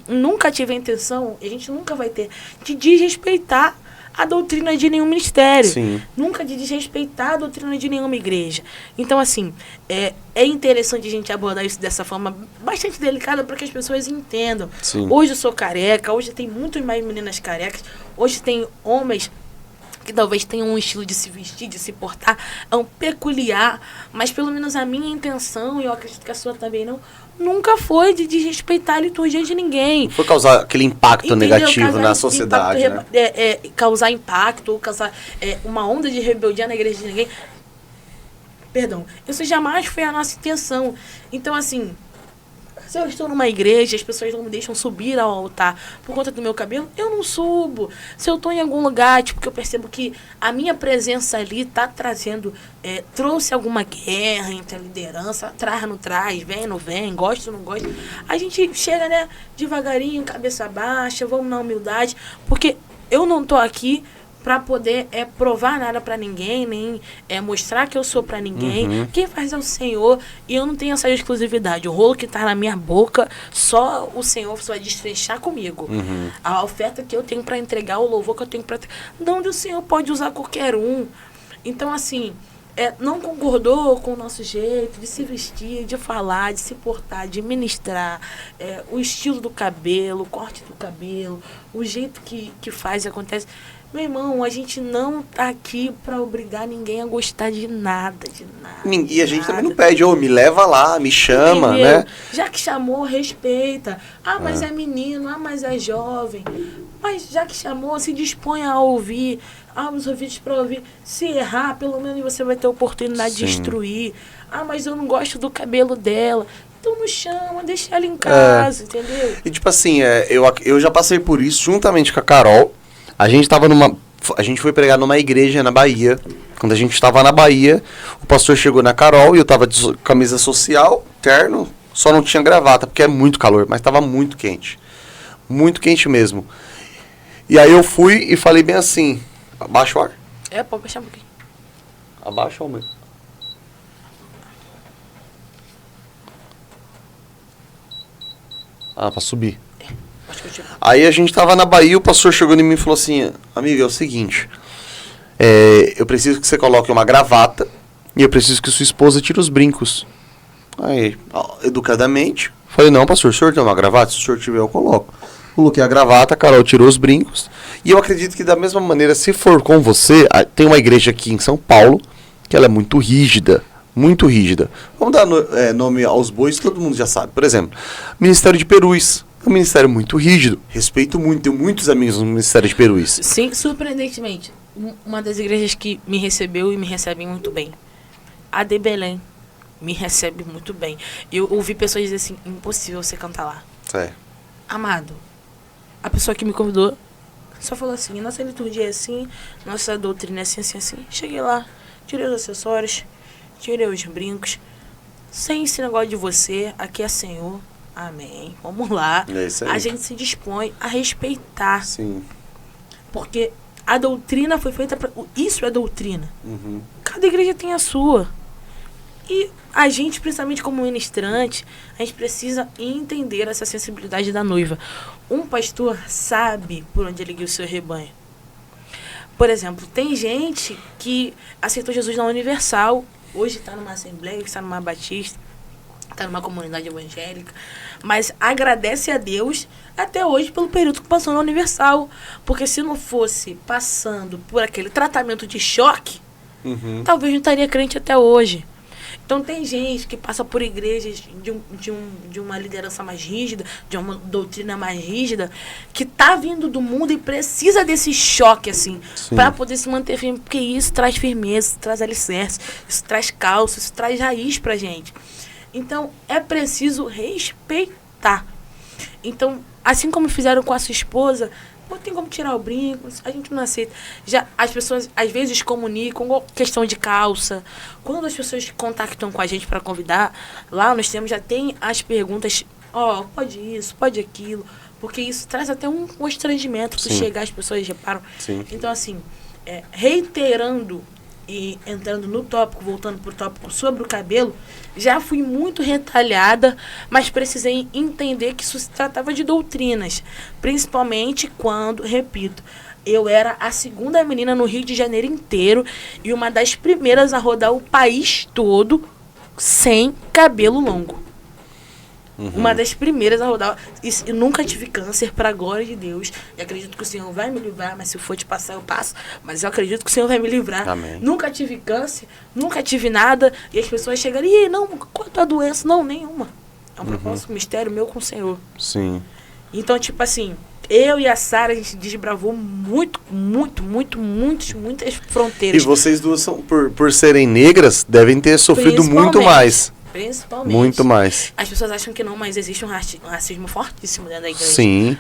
nunca tive a intenção, a gente nunca vai ter, de desrespeitar a doutrina de nenhum ministério. Sim. Nunca de desrespeitar a doutrina de nenhuma igreja. Então, assim, é interessante a gente abordar isso dessa forma bastante delicada para que as pessoas entendam. Sim. Hoje eu sou careca, hoje tem muito mais meninas carecas, hoje tem homens que talvez tenham um estilo de se vestir, de se portar, é um peculiar, mas pelo menos a minha intenção, e eu acredito que a sua também não, nunca foi de desrespeitar a liturgia de ninguém. Não foi causar aquele impacto Entendeu? negativo Causar na sociedade, impacto, né? Causar impacto, ou causar uma onda de rebeldia na igreja de ninguém. Perdão. Isso jamais foi a nossa intenção. Então, assim, se eu estou numa igreja, as pessoas não me deixam subir ao altar por conta do meu cabelo, eu não subo. Se eu estou em algum lugar, tipo, que eu percebo que a minha presença ali está trazendo, trouxe alguma guerra entre a liderança, traz, não traz, vem, não vem, gosta ou não gosta, a gente chega, né, devagarinho, cabeça baixa, vamos na humildade, porque eu não estou aqui para poder provar nada para ninguém, nem mostrar que eu sou para ninguém. Quem faz é o Senhor, e eu não tenho essa exclusividade. O rolo que tá na minha boca, só o Senhor vai destrechar comigo. A oferta que eu tenho para entregar, o louvor que eu tenho para... Onde o Senhor pode usar qualquer um. Então, assim, não concordou com o nosso jeito de se vestir, de falar, de se portar, de ministrar, o estilo do cabelo, o corte do cabelo, o jeito que faz e acontece. Meu irmão, a gente não tá aqui pra obrigar ninguém a gostar de nada, de nada. E a gente também não pede, me leva lá, me chama, entendeu? né? Já que chamou, respeita. Mas é menino, mas é jovem. Mas já que chamou, se dispõe a ouvir, abre os ouvidos pra ouvir. Se errar, pelo menos você vai ter a oportunidade de instruir. Mas eu não gosto do cabelo dela. Então não chama, deixa ela em casa, entendeu? E tipo assim, eu já passei por isso juntamente com a Carol. A gente foi pregar numa igreja na Bahia. Quando a gente estava na Bahia, o pastor chegou na Carol e eu tava de camisa social, terno, só não tinha gravata, porque é muito calor, mas tava muito quente. Muito quente mesmo. E aí eu fui e falei bem assim, abaixa o ar. Pode baixar um pouquinho. Abaixa o ar. Pra subir. Aí a gente tava na Bahia, o pastor chegou em mim e falou assim, amiga, é o seguinte, eu preciso que você coloque uma gravata e eu preciso que sua esposa tire os brincos. Aí, educadamente, falei, não, pastor, o senhor tem uma gravata? Se o senhor tiver, eu coloco. Coloquei a gravata, a Carol tirou os brincos. E eu acredito que da mesma maneira, se for com você, tem uma igreja aqui em São Paulo, que ela é muito rígida. Muito rígida. Vamos dar nome aos bois, todo mundo já sabe. Por exemplo, Ministério de Perus. É um ministério muito rígido. Respeito muito, tenho muitos amigos no Ministério de Perus. Sim, surpreendentemente. Uma das igrejas que me recebeu e me recebem muito bem. A de Belém me recebe muito bem. Eu ouvi pessoas dizer assim, impossível você cantar lá. Amado, a pessoa que me convidou só falou assim, nossa liturgia é assim, nossa doutrina é assim, assim, assim. Cheguei lá, tirei os acessórios, tirei os brincos, sem esse negócio de você, aqui é Senhor. Amém. Vamos lá. É isso aí. A gente se dispõe a respeitar. Sim. Porque a doutrina foi feita para... Isso é doutrina. Cada igreja tem a sua. E a gente, principalmente como ministrante, a gente precisa entender essa sensibilidade da noiva. Um pastor sabe por onde ele guia o seu rebanho. Por exemplo, tem gente que aceitou Jesus na Universal, hoje está numa Assembleia, está numa Batista, está numa comunidade evangélica, mas agradece a Deus até hoje pelo período que passou na Universal. Porque se não fosse passando por aquele tratamento de choque, talvez não estaria crente até hoje. Então tem gente que passa por igrejas de uma liderança mais rígida, de uma doutrina mais rígida, que está vindo do mundo e precisa desse choque, assim, para poder se manter firme, porque isso traz firmeza, isso traz alicerce, isso traz calço, isso traz raiz pra gente. Então, é preciso respeitar. Então, assim como fizeram com a sua esposa, Ou tem como tirar o brinco, a gente não aceita. Já as pessoas, às vezes, comunicam questão de calça. Quando as pessoas contactam com a gente para convidar, lá nós temos, já tem as perguntas, pode isso, pode aquilo. Porque isso traz até um constrangimento para chegar, as pessoas reparam. Sim. Então, assim, reiterando e entrando no tópico, voltando pro tópico sobre o cabelo, já fui muito retalhada, mas precisei entender que isso se tratava de doutrinas. Principalmente quando, repito, eu era a segunda menina no Rio de Janeiro inteiro e uma das primeiras a rodar o país todo sem cabelo longo. Uma das primeiras a rodar. E nunca tive câncer, pra glória de Deus. E acredito que o Senhor vai me livrar, mas se for te passar, eu passo. Mas eu acredito que o Senhor vai me livrar. Amém. Nunca tive câncer, nunca tive nada. E as pessoas chegam e não, qual a tua doença? Não, nenhuma. É um propósito, mistério meu com o Senhor. Sim. Então, tipo assim, eu e a Sara, a gente desbravou muitas fronteiras. E vocês duas, são, por serem negras, devem ter sofrido muito mais. Principalmente. Muito mais. As pessoas acham que não, mas existe um racismo fortíssimo dentro da igreja. Sim.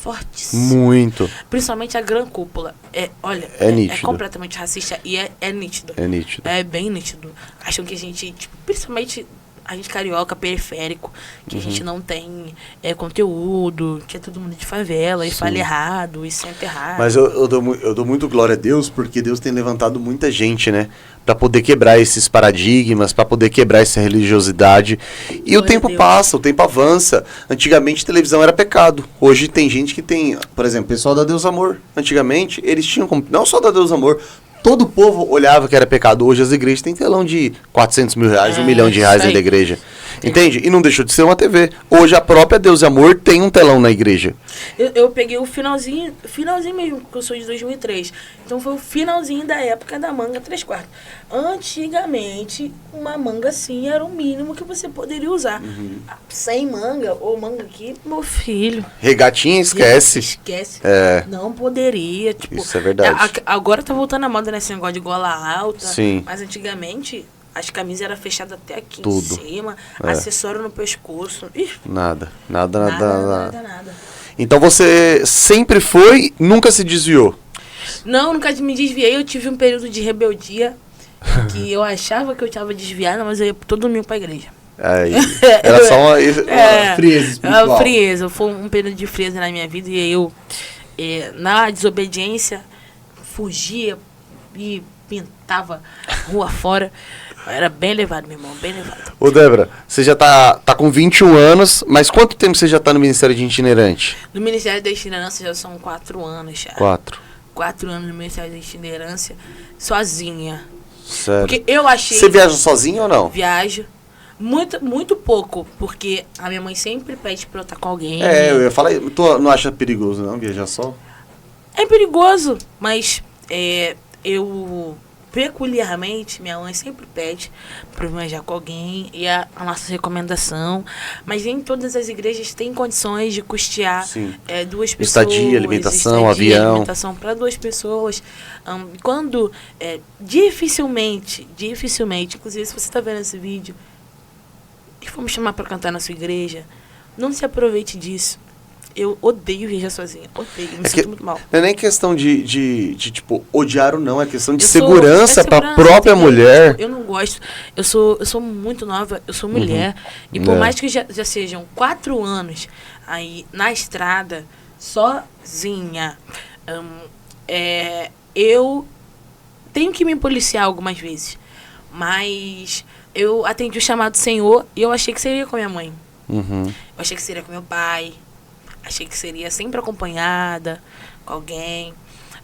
Fortíssimo. Muito. Principalmente a Gran Cúpula. Olha, nítido. É completamente racista e é nítido. É nítido. É bem nítido. Acham que a gente, principalmente a gente carioca, periférico, que a gente não tem conteúdo, que é todo mundo de favela, e fala errado, e sente errado. Mas eu dou muito glória a Deus, porque Deus tem levantado muita gente, né? Pra poder quebrar esses paradigmas, pra poder quebrar essa religiosidade. E o tempo passa, o tempo avança. Antigamente televisão era pecado. Hoje tem gente que tem, por exemplo, o pessoal da Deus Amor. Antigamente eles tinham, não só da Deus Amor, todo o povo olhava que era pecado. Hoje as igrejas têm telão de 400 mil reais, R$1 milhão dentro da igreja. Entende? E não deixou de ser uma TV. Hoje a própria Deus e Amor tem um telão na igreja. Eu peguei o finalzinho mesmo, porque eu sou de 2003. Então foi o finalzinho da época da manga 3/4. Antigamente, uma manga assim era o mínimo que você poderia usar. Sem manga, ou manga aqui, meu filho. Regatinha, esquece. Esquece. É. Não poderia. Tipo, isso é verdade. Agora tá voltando a moda nesse negócio de gola alta. Sim. Mas antigamente, as camisas eram fechadas até aqui Tudo. em cima. Acessório no pescoço. Ih, Nada. nada. Então você sempre foi, nunca se desviou? Não, nunca me desviei. Eu tive um período de rebeldia que eu achava que eu estava desviada, mas eu ia todo domingo pra igreja. Aí, era só uma frieza espiritual. Frieza. Foi um período de frieza na minha vida e eu, na desobediência, fugia e pintava rua fora. Eu era bem levado, meu irmão, bem levado. Ô, Débora, você já tá com 21 anos, mas quanto tempo você já tá no Ministério de Itinerante? No Ministério da Itinerância já são 4 anos já. 4 anos no Ministério da Itinerância, sozinha. Sério? Porque eu achei... Você viaja sozinho ou não? Viajo. Muito pouco, porque a minha mãe sempre pede pra eu estar com alguém. Eu ia falar, tu não acha perigoso não, viajar só? É perigoso, mas eu... Peculiarmente, minha mãe sempre pede para eu viajar com alguém e a nossa recomendação. Mas nem todas as igrejas têm condições de custear 2 pessoas. Estadia, alimentação, avião. Alimentação para 2 pessoas. Quando, dificilmente, inclusive se você está vendo esse vídeo e for me chamar para cantar na sua igreja, não se aproveite disso. Eu odeio viajar sozinha. Odeio, me sinto muito mal. Não é nem questão de tipo, odiar ou não, é questão de segurança para a própria mulher. Eu não gosto. Eu sou muito nova, eu sou mulher. E por mais que já sejam 4 anos aí na estrada, sozinha, eu tenho que me policiar algumas vezes. Mas eu atendi o chamado do Senhor e eu achei que seria com a minha mãe. Eu achei que seria com meu pai. Achei que seria sempre acompanhada com alguém.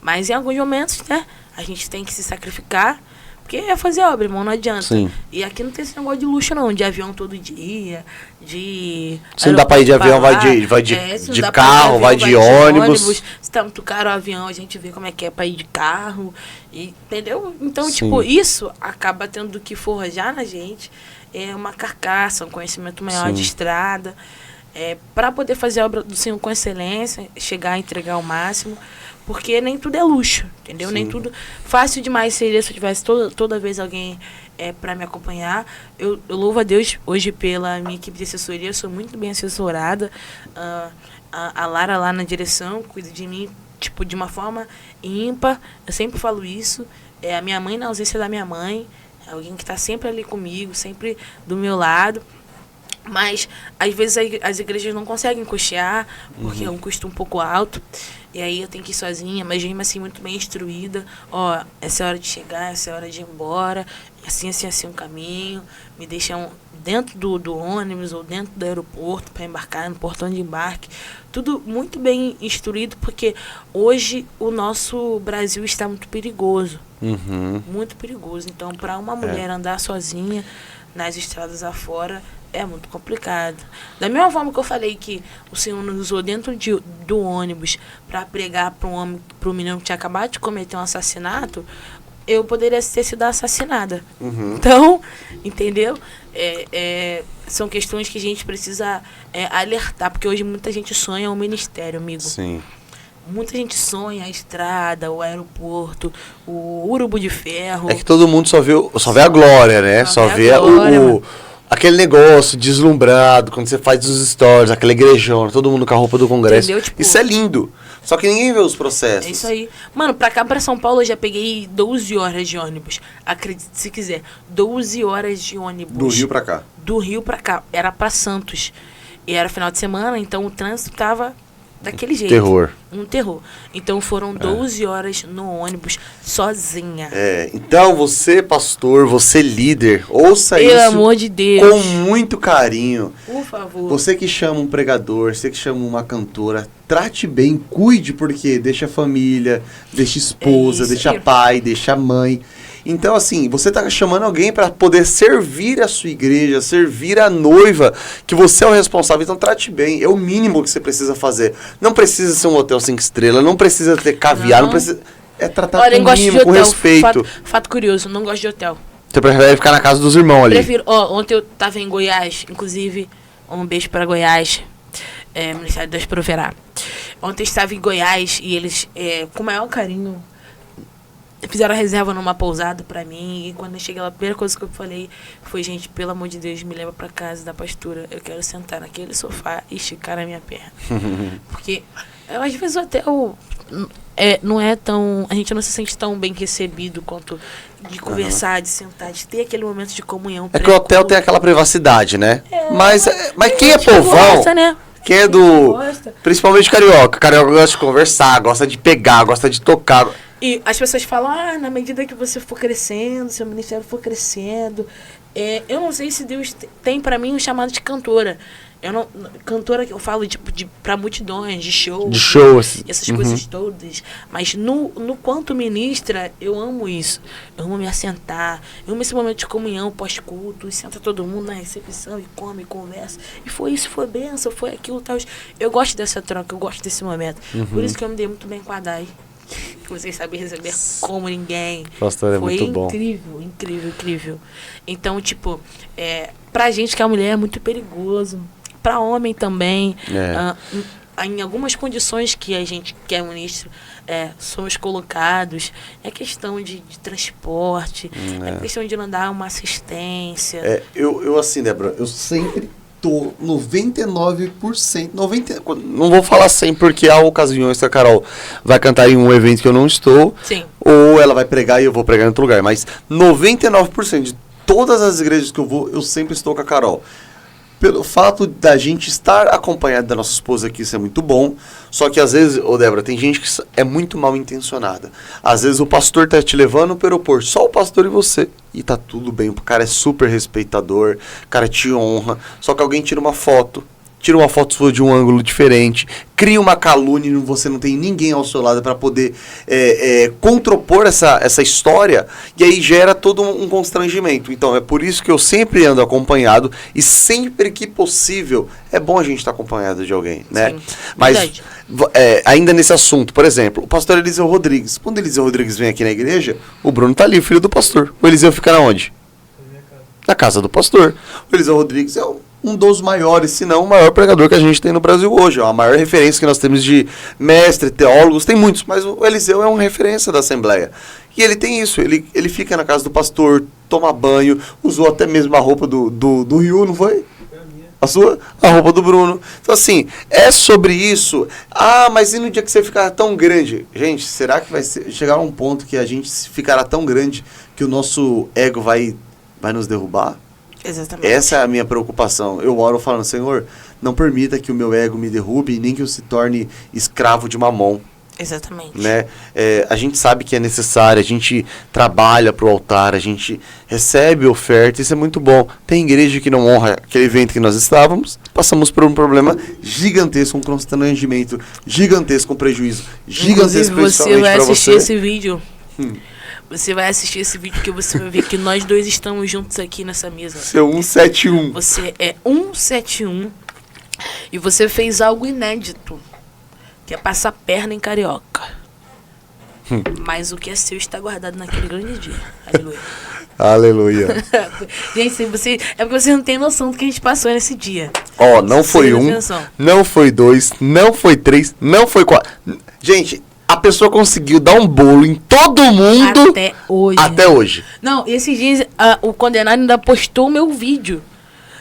Mas em alguns momentos, né? A gente tem que se sacrificar. Porque é fazer obra, irmão, não adianta. Sim. E aqui não tem esse negócio de luxo, não. De avião todo dia. Se não dá pra ir de avião, vai de carro, vai de ônibus. Se tá muito caro o avião, a gente vê como é que é pra ir de carro. Entendeu? Então, tipo, isso acaba tendo que forjar na gente uma carcaça, um conhecimento maior de estrada. Para poder fazer a obra do Senhor com excelência, chegar a entregar o máximo, porque nem tudo é luxo, entendeu? Nem tudo fácil demais seria se eu tivesse toda vez alguém para me acompanhar. Eu louvo a Deus hoje pela minha equipe de assessoria, eu sou muito bem assessorada. a Lara lá na direção cuida de mim, tipo, de uma forma ímpar. Eu sempre falo isso. É a minha mãe na ausência da minha mãe. É alguém que está sempre ali comigo, sempre do meu lado. Mas, às vezes, as igrejas não conseguem custear, porque é um custo um pouco alto. E aí eu tenho que ir sozinha, mas mesmo assim muito bem instruída. Ó, essa é a hora de chegar, essa é a hora de ir embora. Assim um caminho. Me deixam dentro do ônibus ou dentro do aeroporto para embarcar, no portão de embarque. Tudo muito bem instruído, porque hoje o nosso Brasil está muito perigoso. Muito perigoso. Então, para uma mulher andar sozinha nas estradas afora é muito complicado. Da mesma forma que eu falei que o Senhor nos usou dentro do ônibus para pregar para um homem, para um menino que tinha acabado de cometer um assassinato, eu poderia ter sido assassinada. Então, entendeu? São questões que a gente precisa alertar, porque hoje muita gente sonha o ministério, amigo. Sim. Muita gente sonha a estrada, o aeroporto, o urubu de ferro. É que todo mundo só vê a glória, né? Só vê aquele negócio deslumbrado, quando você faz os stories, aquela igrejona, todo mundo com a roupa do congresso. Entendeu? Tipo, isso é lindo. Só que ninguém vê os processos. É isso aí. Mano, pra cá, pra São Paulo, eu já peguei 12 horas de ônibus. Acredite se quiser. 12 horas de ônibus. Do Rio pra cá. Do Rio pra cá. Era pra Santos. E era final de semana, então o trânsito tava daquele jeito. Terror. Um terror. Então foram 12 horas no ônibus, sozinha. Então você, pastor, você líder, ouça Pelo isso amor de Deus. com muito carinho. Por favor. Você que chama um pregador, você que chama uma cantora, trate bem, cuide, porque deixa a família, deixa a esposa, isso deixa aí. pai, deixa a mãe. Então, assim, você está chamando alguém para poder servir a sua igreja, servir a noiva, que você é o responsável. Então, trate bem. É o mínimo que você precisa fazer. Não precisa ser um hotel 5 estrelas, não precisa ter caviar, não precisa... É tratar Olha, com o mínimo, com respeito. Fato curioso, não gosto de hotel. Você prefere ficar na casa dos irmãos ali. Prefiro. Ontem eu tava em Goiás, inclusive, um beijo para Goiás, Ministério Deus proverá. Ontem eu estava em Goiás e eles, com o maior carinho, fizeram a reserva numa pousada pra mim. E quando eu cheguei lá, a primeira coisa que eu falei foi: gente, pelo amor de Deus, me leva pra casa da pastora. Eu quero sentar naquele sofá e esticar a minha perna. Porque às vezes o hotel não é tão... A gente não se sente tão bem recebido quanto de conversar, de sentar, de ter aquele momento de comunhão. É que o hotel tem aquela privacidade, né? Mas quem é gente povão... gosta, né? Quem é principalmente carioca. Carioca gosta de conversar, gosta de pegar, gosta de tocar. E as pessoas falam: na medida que você for crescendo, seu ministério for crescendo. Eu não sei se Deus tem pra mim um chamado de cantora. Cantora que eu falo, tipo, pra multidões, de shows. De shows. Essas coisas todas. Mas no quanto ministra, eu amo isso. Eu amo me assentar. Eu amo esse momento de comunhão pós-culto. E senta todo mundo na recepção e come, conversa. E foi isso, foi bênção, foi aquilo, tal. Eu gosto dessa troca, eu gosto desse momento. Por isso que eu me dei muito bem com a Dai. Vocês sabem receber como ninguém. Pastor, foi muito bom. Incrível. Então, tipo, pra gente que é mulher é muito perigoso. Pra homem também. Em algumas condições que a gente, que é ministro, somos colocados. É questão de transporte. É questão de não dar uma assistência. Eu assim, Débora, eu sempre tô 99%, não vou falar 100 porque há ocasiões que a Carol vai cantar em um evento que eu não estou, Sim. Ou ela vai pregar e eu vou pregar em outro lugar, mas 99% de todas as igrejas que eu vou, eu sempre estou com a Carol. Pelo fato da gente estar acompanhado da nossa esposa aqui, isso é muito bom. Só que às vezes, Débora, tem gente que é muito mal intencionada. Às vezes o pastor tá te levando pro aeroporto, só o pastor e você. E tá tudo bem, o cara é super respeitador, o cara te honra. Só que alguém tira uma foto sua de um ângulo diferente, cria uma calúnia e você não tem ninguém ao seu lado para poder contrapor essa história, e aí gera todo um constrangimento. Então é por isso que eu sempre ando acompanhado, e sempre que possível é bom a gente estar acompanhado de alguém, né? Sim, mas ainda nesse assunto, por exemplo, o pastor Eliseu Rodrigues, quando Eliseu Rodrigues vem aqui na igreja, o Bruno tá ali, o filho do pastor. O Eliseu fica na onde? Na casa do pastor. O Eliseu Rodrigues é um dos maiores, se não o maior pregador que a gente tem no Brasil hoje. É a maior referência que nós temos de mestre, teólogos, tem muitos, mas o Eliseu é uma referência da Assembleia. E ele tem isso, ele fica na casa do pastor, toma banho, usou até mesmo a roupa do Rio, não foi? A sua? A roupa do Bruno. Então, assim, é sobre isso. Ah, mas e no dia que você ficar tão grande? Gente, será que vai chegar a um ponto que a gente ficará tão grande que o nosso ego vai nos derrubar? Exatamente. Essa é a minha preocupação. Eu oro falando, Senhor, não permita que o meu ego me derrube, nem que eu se torne escravo de mamon. Exatamente. Né? A gente sabe que é necessário, a gente trabalha pro altar, a gente recebe oferta, isso é muito bom. Tem igreja que não honra aquele evento que nós estávamos, passamos por um problema gigantesco, um constrangimento gigantesco, um prejuízo gigantesco. Inclusive, você vai assistir esse vídeo. Você vai assistir esse vídeo que você vai ver que nós dois estamos juntos aqui nessa mesa. Seu 171. Você é 171 e você fez algo inédito, que é passar perna em carioca. Mas o que é seu está guardado naquele grande dia. Aleluia. Aleluia. Gente, é porque você não tem noção do que a gente passou nesse dia. Ó, não foi um, não foi 2, não foi 3, não foi 4. Gente, a pessoa conseguiu dar um bolo em todo mundo. Até hoje. Até hoje. Não, esses dias o condenado ainda postou o meu vídeo.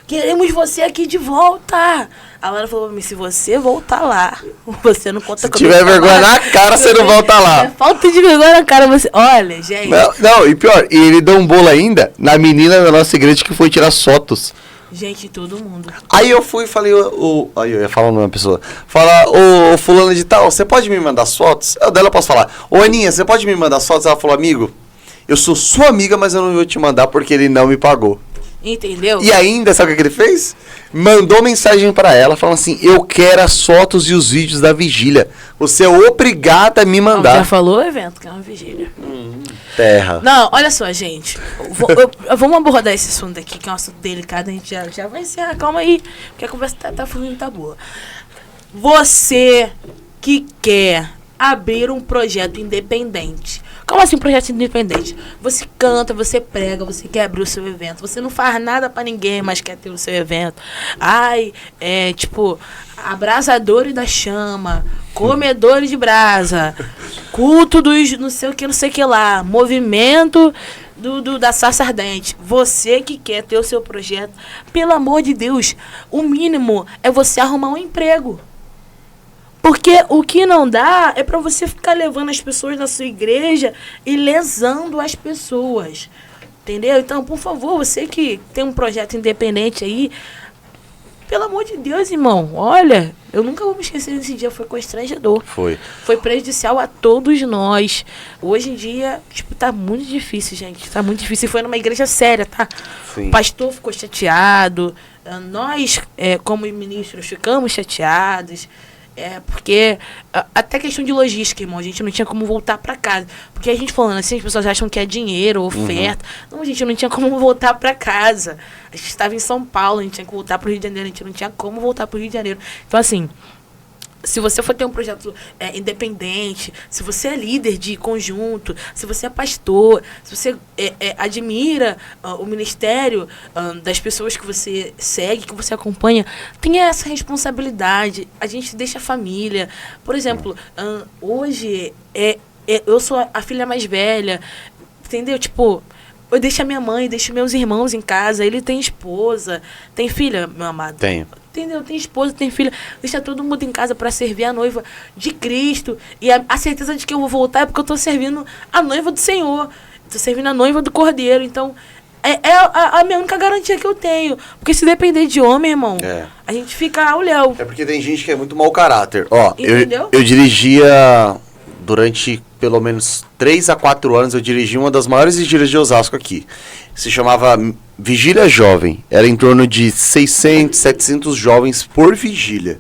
Queremos você aqui de volta. A Laura falou pra mim, se você voltar lá, você não conta comigo. Se tiver vergonha na cara, você não volta lá. É falta de vergonha na cara, você... Olha, gente. Não, e pior, e ele deu um bolo ainda na menina da nossa igreja que foi tirar fotos. Gente, todo mundo. Aí eu fui e falei, aí eu ia falar uma pessoa. Fala, ô fulano de tal, você pode me mandar as fotos? Eu dela posso falar, ô Aninha, você pode me mandar as fotos? Ela falou, amigo, eu sou sua amiga, mas eu não vou te mandar porque ele não me pagou. Entendeu? E ainda, sabe o que ele fez? Mandou mensagem pra ela, falando assim, eu quero as fotos e os vídeos da vigília. Você é obrigada a me mandar. Já falou o evento, que é uma vigília. Terra. Não, olha só, gente. Vamos abordar esse assunto aqui, que é um assunto delicado. A gente já vai encerrar. Calma aí, porque a conversa tá fluindo, tá boa. Você que quer abrir um projeto independente. Como assim, projeto independente? Você canta, você prega, você quer abrir o seu evento. Você não faz nada pra ninguém, mas quer ter o seu evento. Ai, tipo, abrasadores da chama, comedores de brasa, culto dos não sei o que lá, movimento da sarça ardente. Você que quer ter o seu projeto, pelo amor de Deus, o mínimo é você arrumar um emprego. Porque o que não dá é para você ficar levando as pessoas na sua igreja e lesando as pessoas. Entendeu? Então, por favor, você que tem um projeto independente aí, pelo amor de Deus, irmão, olha, eu nunca vou me esquecer desse dia, foi constrangedor. Foi prejudicial a todos nós. Hoje em dia, tipo, tá muito difícil, gente. Tá muito difícil. E foi numa igreja séria, tá? Sim. O pastor ficou chateado. Nós, como ministros, ficamos chateados. Porque até questão de logística, irmão, a gente não tinha como voltar pra casa. Porque a gente falando assim, as pessoas acham que é dinheiro, oferta. Não, a gente não tinha como voltar pra casa. A gente estava em São Paulo, a gente tinha que voltar pro Rio de Janeiro, a gente não tinha como voltar pro Rio de Janeiro. Então, assim, se você for ter um projeto independente, se você é líder de conjunto, se você é pastor, se você admira o ministério das pessoas que você segue, que você acompanha, tenha essa responsabilidade. A gente deixa a família. Por exemplo, hoje eu sou a filha mais velha, entendeu? Tipo, eu deixo a minha mãe, deixo meus irmãos em casa. Ele tem esposa, tem filha, meu amado? Tenho. Entendeu? Tem esposa, tem filha. Deixa todo mundo em casa para servir a noiva de Cristo. E a certeza de que eu vou voltar é porque eu tô servindo a noiva do Senhor. Tô servindo a noiva do Cordeiro. Então, é a minha única garantia que eu tenho. Porque se depender de homem, irmão, a gente fica ao léu. É porque tem gente que é muito mau caráter. Ó, entendeu? Eu dirigia durante pelo menos 3 a 4 anos, eu dirigi uma das maiores vigílias de Osasco aqui. Se chamava Vigília Jovem. Era em torno de 600, 700 jovens por vigília.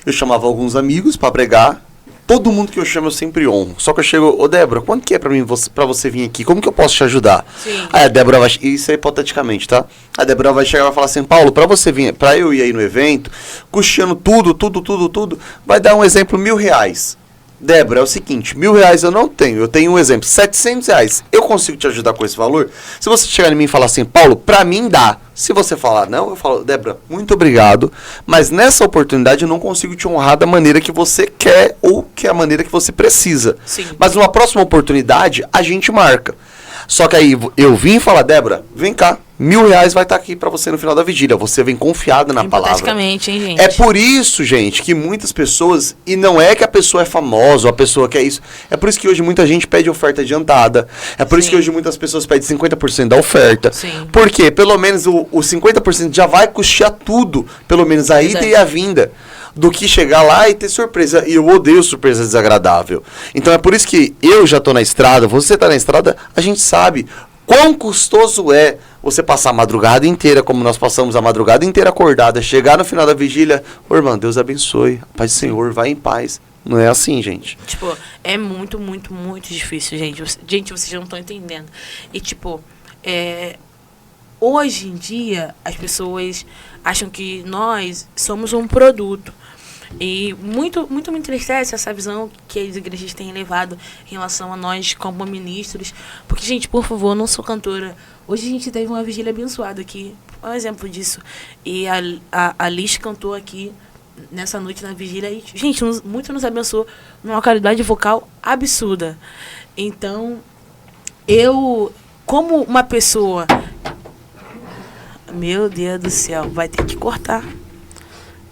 Eu chamava alguns amigos para pregar. Todo mundo que eu chamo eu sempre honro. Só que eu chego, ô Débora, quanto que é pra você vir aqui? Como que eu posso te ajudar? Sim. Aí a Débora vai, isso é hipoteticamente, tá? A Débora vai chegar e vai falar assim, Paulo, pra você vir, pra eu ir aí no evento, custeando tudo, vai dar um exemplo, R$1.000. Débora, é o seguinte, R$1.000 eu não tenho, eu tenho um exemplo, R$700, eu consigo te ajudar com esse valor? Se você chegar em mim e falar assim, Paulo, pra mim dá. Se você falar não, eu falo, Débora, muito obrigado, mas nessa oportunidade eu não consigo te honrar da maneira que você quer ou que é a maneira que você precisa. Sim. Mas numa próxima oportunidade, a gente marca. Só que aí eu vim e falar, Débora, vem cá, R$1.000 vai estar aqui para você no final da vigília. Você vem confiado na palavra. Hipoteticamente, hein, gente? É por isso, gente, que muitas pessoas, e não é que a pessoa é famosa ou a pessoa quer isso, é por isso que hoje muita gente pede oferta adiantada, é por isso que hoje muitas pessoas pedem 50% da oferta. Sim. Porque pelo menos o 50% já vai custear tudo, pelo menos a ida e a vinda, do que chegar lá e ter surpresa. E eu odeio surpresa desagradável. Então é por isso que eu já tô na estrada, você tá na estrada, a gente sabe quão custoso é você passar a madrugada inteira, como nós passamos a madrugada inteira acordada, chegar no final da vigília, ô irmão, Deus abençoe, paz do Senhor, vai em paz. Não é assim, gente. Tipo, é muito, muito, muito difícil, gente. Gente, vocês não estão entendendo. E, tipo, hoje em dia, as pessoas acham que nós somos um produto. E muito me entristece essa visão que as igrejas têm levado em relação a nós como ministros. Porque, gente, por favor, eu não sou cantora. Hoje a gente teve uma vigília abençoada aqui. Um exemplo disso. E a Liz cantou aqui nessa noite na vigília. E, gente, muito nos abençoou numa qualidade vocal absurda. Então, eu, como uma pessoa... Meu Deus do céu, vai ter que cortar.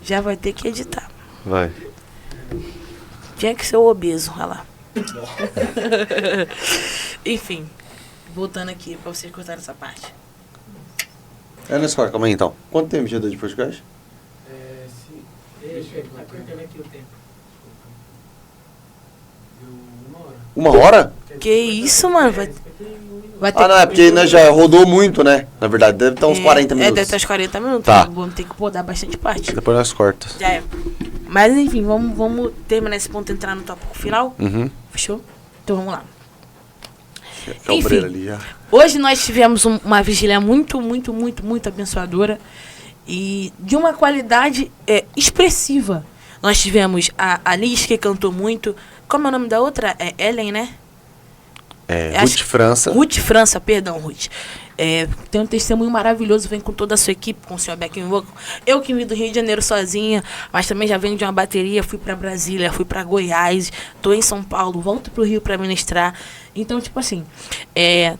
Já vai ter que editar. Vai. Tinha que ser o obeso, olha lá. Enfim, voltando aqui pra vocês cortarem essa parte. Nesse quarto, calma aí então. Quanto tempo já deu de podcast? Deixa eu ver aqui o tempo. Deu 1 hora. 1 hora? Que isso, mano? Vai ter Não, é porque né, já rodou muito, né? Na verdade, deve estar uns 40 minutos. deve estar uns 40 minutos. Tá. Vamos ter que podar bastante parte. Depois nós cortamos. Já é. Mas enfim, vamos terminar esse ponto e entrar no tópico final. Uhum. Fechou? Então vamos lá. Que obreiro ali já. Hoje nós tivemos uma vigília muito, muito, muito, muito abençoadora. E de uma qualidade expressiva. Nós tivemos a Liz, que cantou muito. Como é o nome da outra? É Ellen, né? Ruth França. Ruth França, perdão, Ruth. Tem um testemunho maravilhoso, vem com toda a sua equipe, com o senhor Beckham Vocal. Eu que vim do Rio de Janeiro sozinha, mas também já venho de uma bateria, fui para Brasília, fui para Goiás, tô em São Paulo, volto pro Rio para ministrar. Então, tipo assim,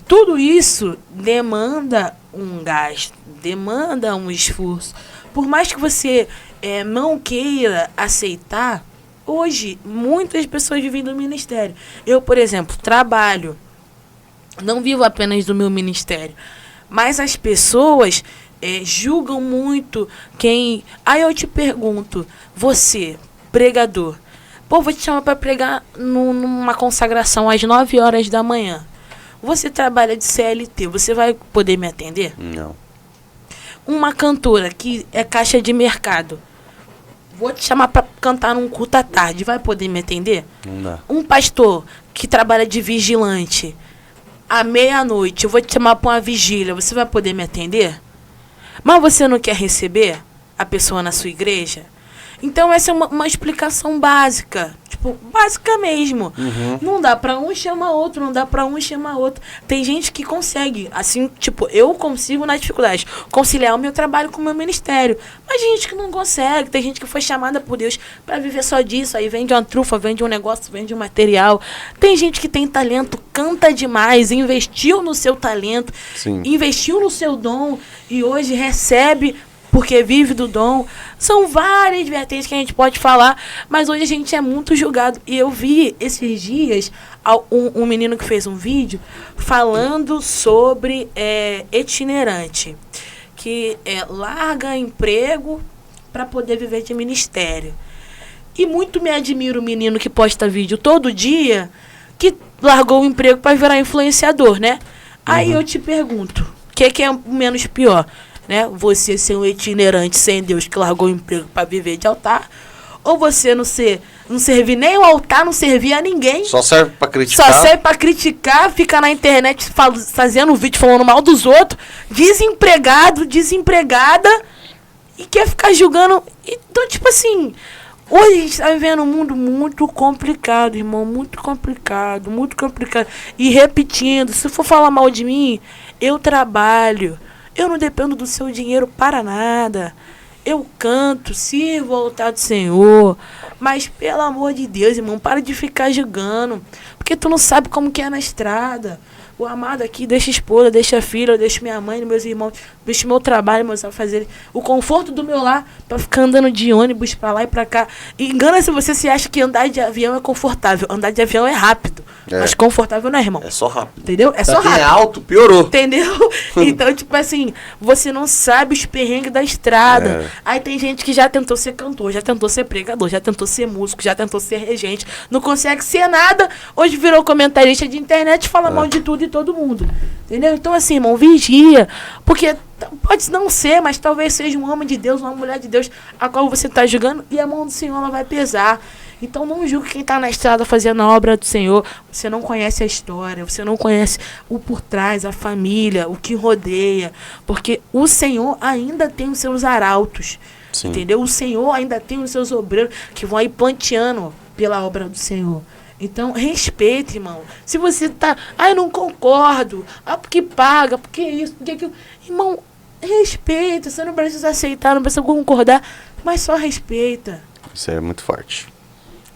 tudo isso demanda um gasto, demanda um esforço. Por mais que você não queira aceitar, hoje, muitas pessoas vivem do ministério. Eu, por exemplo, trabalho. Não vivo apenas do meu ministério. Mas as pessoas julgam muito quem... Aí eu te pergunto, você, pregador, vou te chamar para pregar numa consagração às 9 horas da manhã. Você trabalha de CLT, você vai poder me atender? Não. Uma cantora que é caixa de mercado, vou te chamar para cantar num culto à tarde, vai poder me atender? Não dá. Um pastor que trabalha de vigilante, à meia-noite, eu vou te chamar para uma vigília, você vai poder me atender? Mas você não quer receber a pessoa na sua igreja? Então essa é uma explicação básica, tipo, básica mesmo. Uhum. Não dá para um chamar outro, não dá para um chamar outro. Tem gente que consegue, assim, tipo, eu consigo na dificuldade conciliar o meu trabalho com o meu ministério. Mas tem gente que não consegue, tem gente que foi chamada por Deus para viver só disso, aí vende uma trufa, vende um negócio, vende um material. Tem gente que tem talento, canta demais, investiu no seu talento, Sim. investiu no seu dom e hoje recebe porque vive do dom. São várias vertentes que a gente pode falar, mas hoje a gente é muito julgado. E eu vi esses dias um menino que fez um vídeo falando sobre itinerante, que larga emprego para poder viver de ministério. E muito me admira o menino que posta vídeo todo dia, que largou o emprego para virar influenciador, né? Aí eu te pergunto, o que é o menos pior? Né? Você ser um itinerante sem Deus que largou o emprego para viver de altar, ou você não servir nem o altar, não servir a ninguém. Só serve para criticar. Só serve para criticar, ficar na internet fazendo vídeo falando mal dos outros, desempregado, desempregada, e quer ficar julgando. Então, tipo assim, hoje a gente está vivendo um mundo muito complicado, irmão, muito complicado, muito complicado. E repetindo, se for falar mal de mim, eu trabalho. Eu não dependo do seu dinheiro para nada. Eu canto, sirvo ao altar do Senhor. Mas, pelo amor de Deus, irmão, para de ficar julgando. Porque tu não sabe como que é na estrada. O amado aqui deixa a esposa, deixa a filha, eu deixo minha mãe, meus irmãos, deixo meu trabalho, meus afazeres, o conforto do meu lar pra ficar andando de ônibus pra lá e pra cá. E engana-se você se acha que andar de avião é confortável. Andar de avião é rápido, mas confortável não é, irmão. É só rápido. Entendeu? É Pra só quem rápido. é alto, piorou. Entendeu? Então, tipo assim, você não sabe os perrengues da estrada. É. Aí tem gente que já tentou ser cantor, já tentou ser pregador, já tentou ser músico, já tentou ser regente, não consegue ser nada. Hoje virou comentarista de internet e fala mal de tudo e todo mundo. Entendeu? Então, assim, irmão, vigia. Porque pode não ser, mas talvez seja um homem de Deus, uma mulher de Deus, a qual você está julgando, e a mão do Senhor ela vai pesar. Então não julgue quem está na estrada fazendo a obra do Senhor. Você não conhece a história, você não conhece o por trás, a família, o que rodeia. Porque o Senhor ainda tem os seus arautos. Sim. Entendeu? O Senhor ainda tem os seus obreiros que vão aí planteando pela obra do Senhor. Então, respeite, irmão. Se você tá... eu não concordo. Porque paga, porque isso, porque aquilo. Irmão, respeita. Você não precisa aceitar, não precisa concordar. Mas só respeita. Isso é muito forte.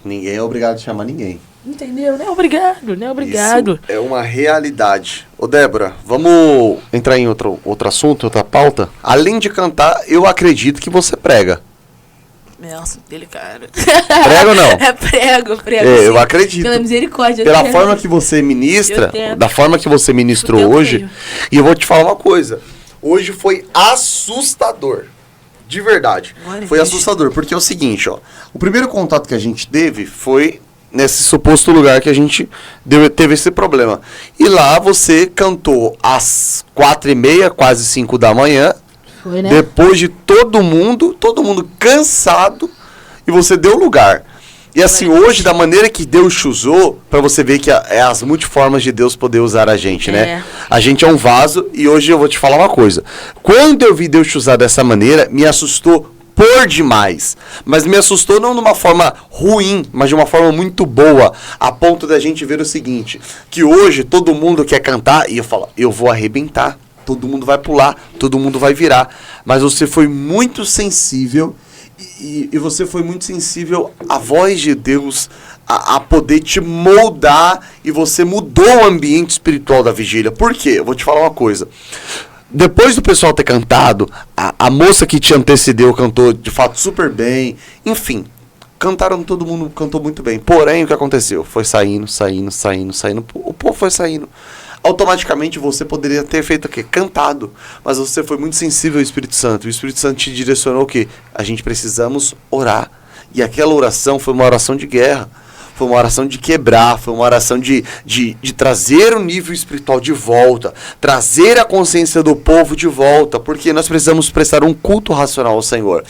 Ninguém é obrigado a chamar ninguém. Entendeu? Não é obrigado, não é obrigado. Isso é uma realidade. Ô, Débora, vamos entrar em outro assunto, outra pauta? Além de cantar, eu acredito que você prega. Nossa, delicado. Prega ou não? É prego. Eu sim. acredito. Pela misericórdia. Pela eu forma tento. que você ministra, Eu tento. da forma que você ministrou Eu hoje, tenho. e eu vou te falar uma coisa. Hoje foi assustador. De verdade. Glória Foi a Deus. assustador, porque é o seguinte, ó. O primeiro contato que a gente teve foi nesse suposto lugar que a gente teve esse problema. E lá você cantou às 4h30, quase 5 da manhã, Foi, né? depois de todo mundo cansado, e você deu lugar. E assim, hoje, da maneira que Deus te usou, pra você ver que é as multiformas de Deus poder usar a gente, né? A gente é um vaso, e hoje eu vou te falar uma coisa. Quando eu vi Deus te usar dessa maneira, me assustou por demais. Mas me assustou não de uma forma ruim, mas de uma forma muito boa, a ponto da gente ver o seguinte, que hoje todo mundo quer cantar, e eu falo, eu vou arrebentar. Todo mundo vai pular, todo mundo vai virar. Mas você foi muito sensível, e você foi muito sensível à voz de Deus, a poder te moldar, e você mudou o ambiente espiritual da vigília. Por quê? Eu vou te falar uma coisa. Depois do pessoal ter cantado, a moça que te antecedeu cantou de fato super bem. Enfim, cantaram, todo mundo cantou muito bem. Porém, o que aconteceu? Foi saindo. O povo foi saindo. Automaticamente você poderia ter feito o quê? Cantado. Mas você foi muito sensível ao Espírito Santo. O Espírito Santo te direcionou o quê? A gente precisamos orar. E aquela oração foi uma oração de guerra. Foi uma oração de quebrar, foi uma oração de trazer o nível espiritual de volta, trazer a consciência do povo de volta, porque nós precisamos prestar um culto racional ao Senhor.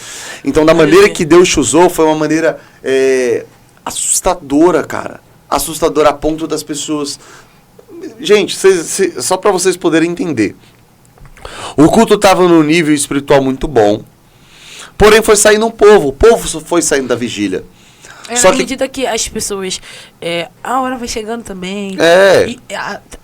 Então, da maneira que Deus te usou, foi uma maneira assustadora, cara. Assustadora a ponto das pessoas... Gente, só para vocês poderem entender. O culto estava num nível espiritual muito bom, porém foi saindo o povo só foi saindo da vigília. Só à que medida que as pessoas... a hora vai chegando também.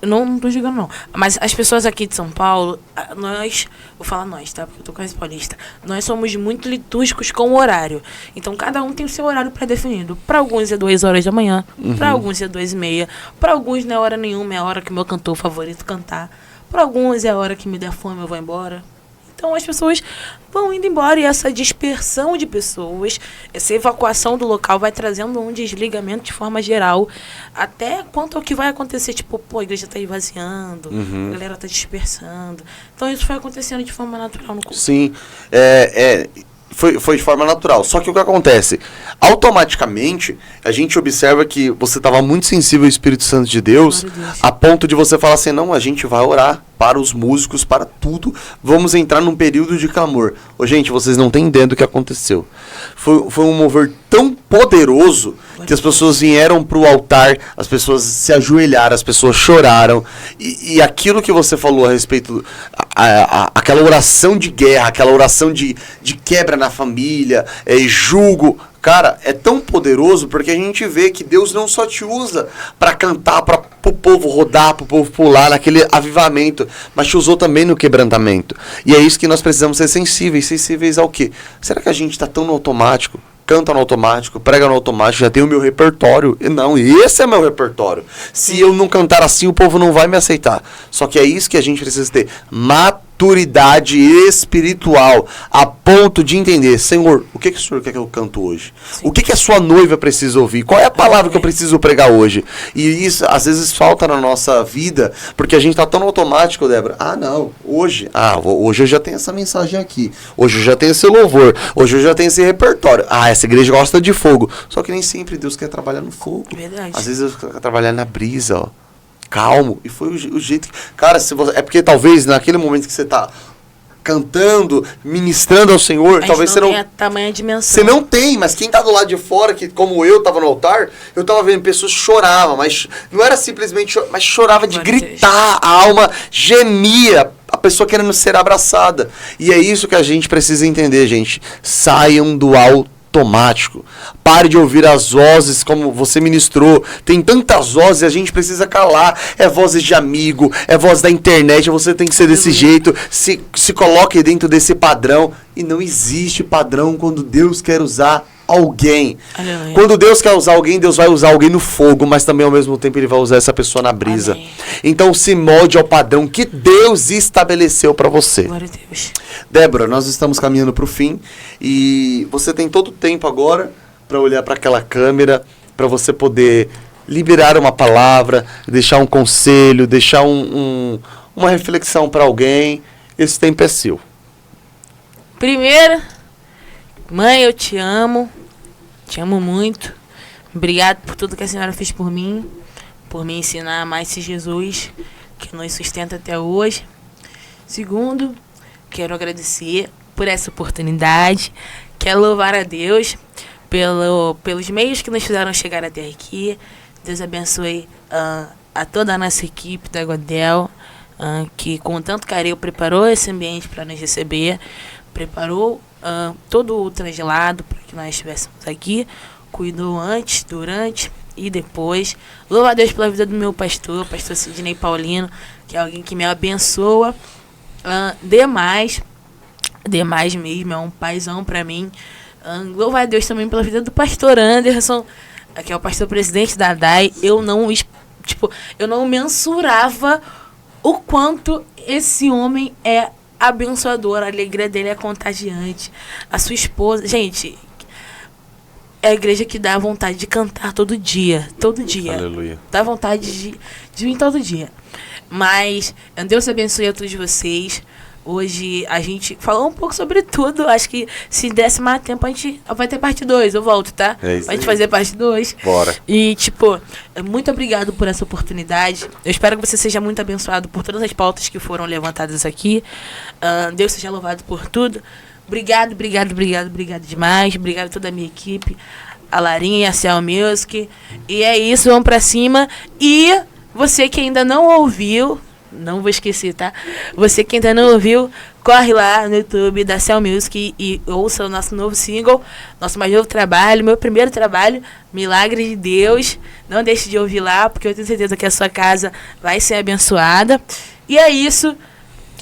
Não tô julgando, não. Mas as pessoas aqui de São Paulo, nós... Vou falar nós, tá? Porque eu tô quase paulista. Nós somos muito litúrgicos com o horário. Então, cada um tem o seu horário pré-definido. Para alguns é 2 horas da manhã. Para alguns é 2h30. Para alguns não é hora nenhuma. É a hora que o meu cantor favorito cantar. Para alguns é a hora que me der fome eu vou embora. Então as pessoas vão indo embora e essa dispersão de pessoas, essa evacuação do local vai trazendo um desligamento de forma geral, até quanto ao que vai acontecer, tipo, a igreja está esvaziando, a galera está dispersando. Então isso foi acontecendo de forma natural no culto. Sim, foi de forma natural. Só que o que acontece? Automaticamente, a gente observa que você estava muito sensível ao Espírito Santo de Deus, a ponto de você falar assim, não, a gente vai orar para os músicos, para tudo, vamos entrar num período de clamor. Gente, vocês não têm ideia do que aconteceu. Foi um mover tão poderoso que as pessoas vieram para o altar, as pessoas se ajoelharam, as pessoas choraram, e aquilo que você falou a respeito, aquela oração de guerra, aquela oração de quebra na família, julgo, cara, é tão poderoso porque a gente vê que Deus não só te usa para cantar, para o povo rodar, para o povo pular, naquele avivamento, mas te usou também no quebrantamento. E é isso que nós precisamos ser sensíveis. Sensíveis ao quê? Será que a gente está tão no automático canta no automático, prega no automático, já tenho o meu repertório. E não, esse é meu repertório. Se eu não cantar assim, o povo não vai me aceitar. Só que é isso que a gente precisa ter. Maturidade espiritual, a ponto de entender, Senhor, o que o Senhor quer que eu canto hoje? Sim. O que a sua noiva precisa ouvir? Qual é a palavra que eu preciso pregar hoje? E isso, às vezes, falta na nossa vida, porque a gente tá tão no automático, Débora. Hoje eu já tenho essa mensagem aqui. Hoje eu já tenho esse louvor. Hoje eu já tenho esse repertório. Essa igreja gosta de fogo. Só que nem sempre Deus quer trabalhar no fogo. Verdade. Às vezes Deus quer trabalhar na brisa, ó. Calmo. E foi o jeito que... Cara, é porque talvez naquele momento que você tá cantando, ministrando ao Senhor, talvez você não tenha tamanha dimensão. Você não tem, mas quem tá do lado de fora, que como eu tava no altar, eu tava vendo pessoas choravam, mas não era simplesmente mas chorava de gritar, a alma gemia, a pessoa querendo ser abraçada. E é isso que a gente precisa entender, gente. Saiam do automático. Pare de ouvir as vozes como você ministrou. Tem tantas vozes e a gente precisa calar. É vozes de amigo, é voz da internet. Você tem que ser desse jeito. Se coloque dentro desse padrão. E não existe padrão quando Deus quer usar alguém. Aleluia. Quando Deus quer usar alguém, Deus vai usar alguém no fogo, mas também ao mesmo tempo Ele vai usar essa pessoa na brisa. Amém. Então se molde ao padrão que Deus estabeleceu para você. Glória a Deus. Débora, nós estamos caminhando para o fim e você tem todo o tempo agora para olhar para aquela câmera, para você poder liberar uma palavra, deixar um conselho, deixar uma reflexão para alguém. Esse tempo é seu. Primeiro, mãe, eu te amo muito. Obrigado por tudo que a senhora fez por mim, por me ensinar a amar esse Jesus que nos sustenta até hoje. Segundo, quero agradecer por essa oportunidade, quero louvar a Deus pelos meios que nos fizeram chegar até aqui. Deus abençoe a toda a nossa equipe da Godel, que com tanto carinho preparou esse ambiente para nos receber, preparou todo o translado para que nós estivéssemos aqui, cuidou antes, durante e depois. Louvo a Deus pela vida do meu pastor Sidney Paulino, que é alguém que me abençoa demais mesmo, é um paizão para mim. Louvo a Deus também pela vida do pastor Anderson, que é o pastor presidente da DAI. Eu não mensurava o quanto esse homem é abençoador, a alegria dele é contagiante. A sua esposa, gente, é a igreja que dá vontade de cantar todo dia. Aleluia. Dá vontade de vir todo dia. Mas Deus abençoe a todos vocês. Hoje a gente falou um pouco sobre tudo. Acho que se desse mais tempo, a gente vai ter parte 2. Eu volto, tá? É isso pra gente aí. fazer parte 2. Bora. E, muito obrigado por essa oportunidade. Eu espero que você seja muito abençoado por todas as pautas que foram levantadas aqui. Deus seja louvado por tudo. Obrigado demais. Obrigado a toda a minha equipe. A Larinha, a Cell Music. E é isso, vamos pra cima. E você que ainda não ouviu, não vou esquecer, tá? Você que ainda não ouviu, corre lá no YouTube da Cell Music e ouça o nosso novo single, nosso mais novo trabalho, meu primeiro trabalho, Milagre de Deus. Não deixe de ouvir lá, porque eu tenho certeza que a sua casa vai ser abençoada. E é isso.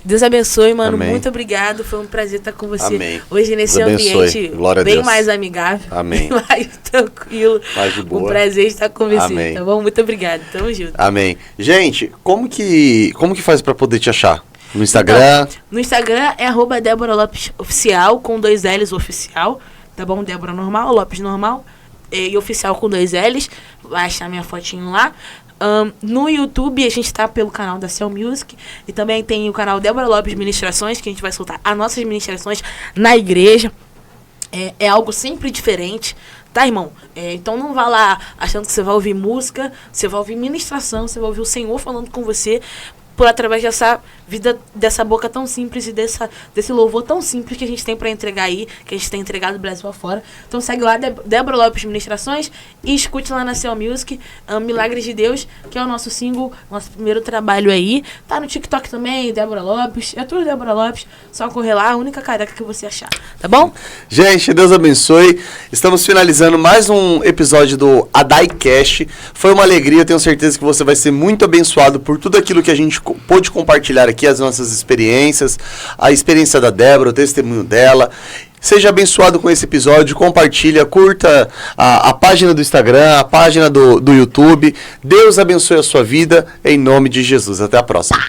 Deus abençoe, mano. Amém. Muito obrigado. Foi um prazer estar com você. Amém. Hoje nesse Deus abençoe. ambiente Glória a bem Deus. mais amigável. Amém. Bem mais tranquilo. Mais de boa. Um prazer estar com você. Amém. Tá bom? Muito obrigado. Tamo junto. Amém. Gente, como que faz pra poder te achar? No Instagram? Então, no Instagram é @Débora Lopes Oficial, com 2 L's oficial. Tá bom? Débora normal, Lopes normal. E oficial com 2 L's. Vai achar minha fotinho lá. No YouTube a gente tá pelo canal da Cell Music. E também tem o canal Débora Lopes Ministrações, que a gente vai soltar as nossas ministrações na igreja. É algo sempre diferente, tá, irmão? Então não vá lá achando que você vai ouvir música, você vai ouvir ministração, você vai ouvir o Senhor falando com você por através dessa vida, dessa boca tão simples e desse louvor tão simples que a gente tem pra entregar aí, que a gente tem entregado do Brasil afora. Então segue lá, Débora Lopes Ministrações, e escute lá na Cell Music, Milagres de Deus, que é o nosso single, nosso primeiro trabalho aí. Tá no TikTok também, Débora Lopes, é tudo Débora Lopes, só correr lá, a única careca que você achar, tá bom? Gente, Deus abençoe. Estamos finalizando mais um episódio do AdaiCast. Foi uma alegria, eu tenho certeza que você vai ser muito abençoado por tudo aquilo que a gente pôde compartilhar aqui as nossas experiências, a experiência da Débora, o testemunho dela. Seja abençoado com esse episódio, compartilha, curta a página do Instagram, a página do YouTube. Deus abençoe a sua vida, em nome de Jesus. Até a próxima.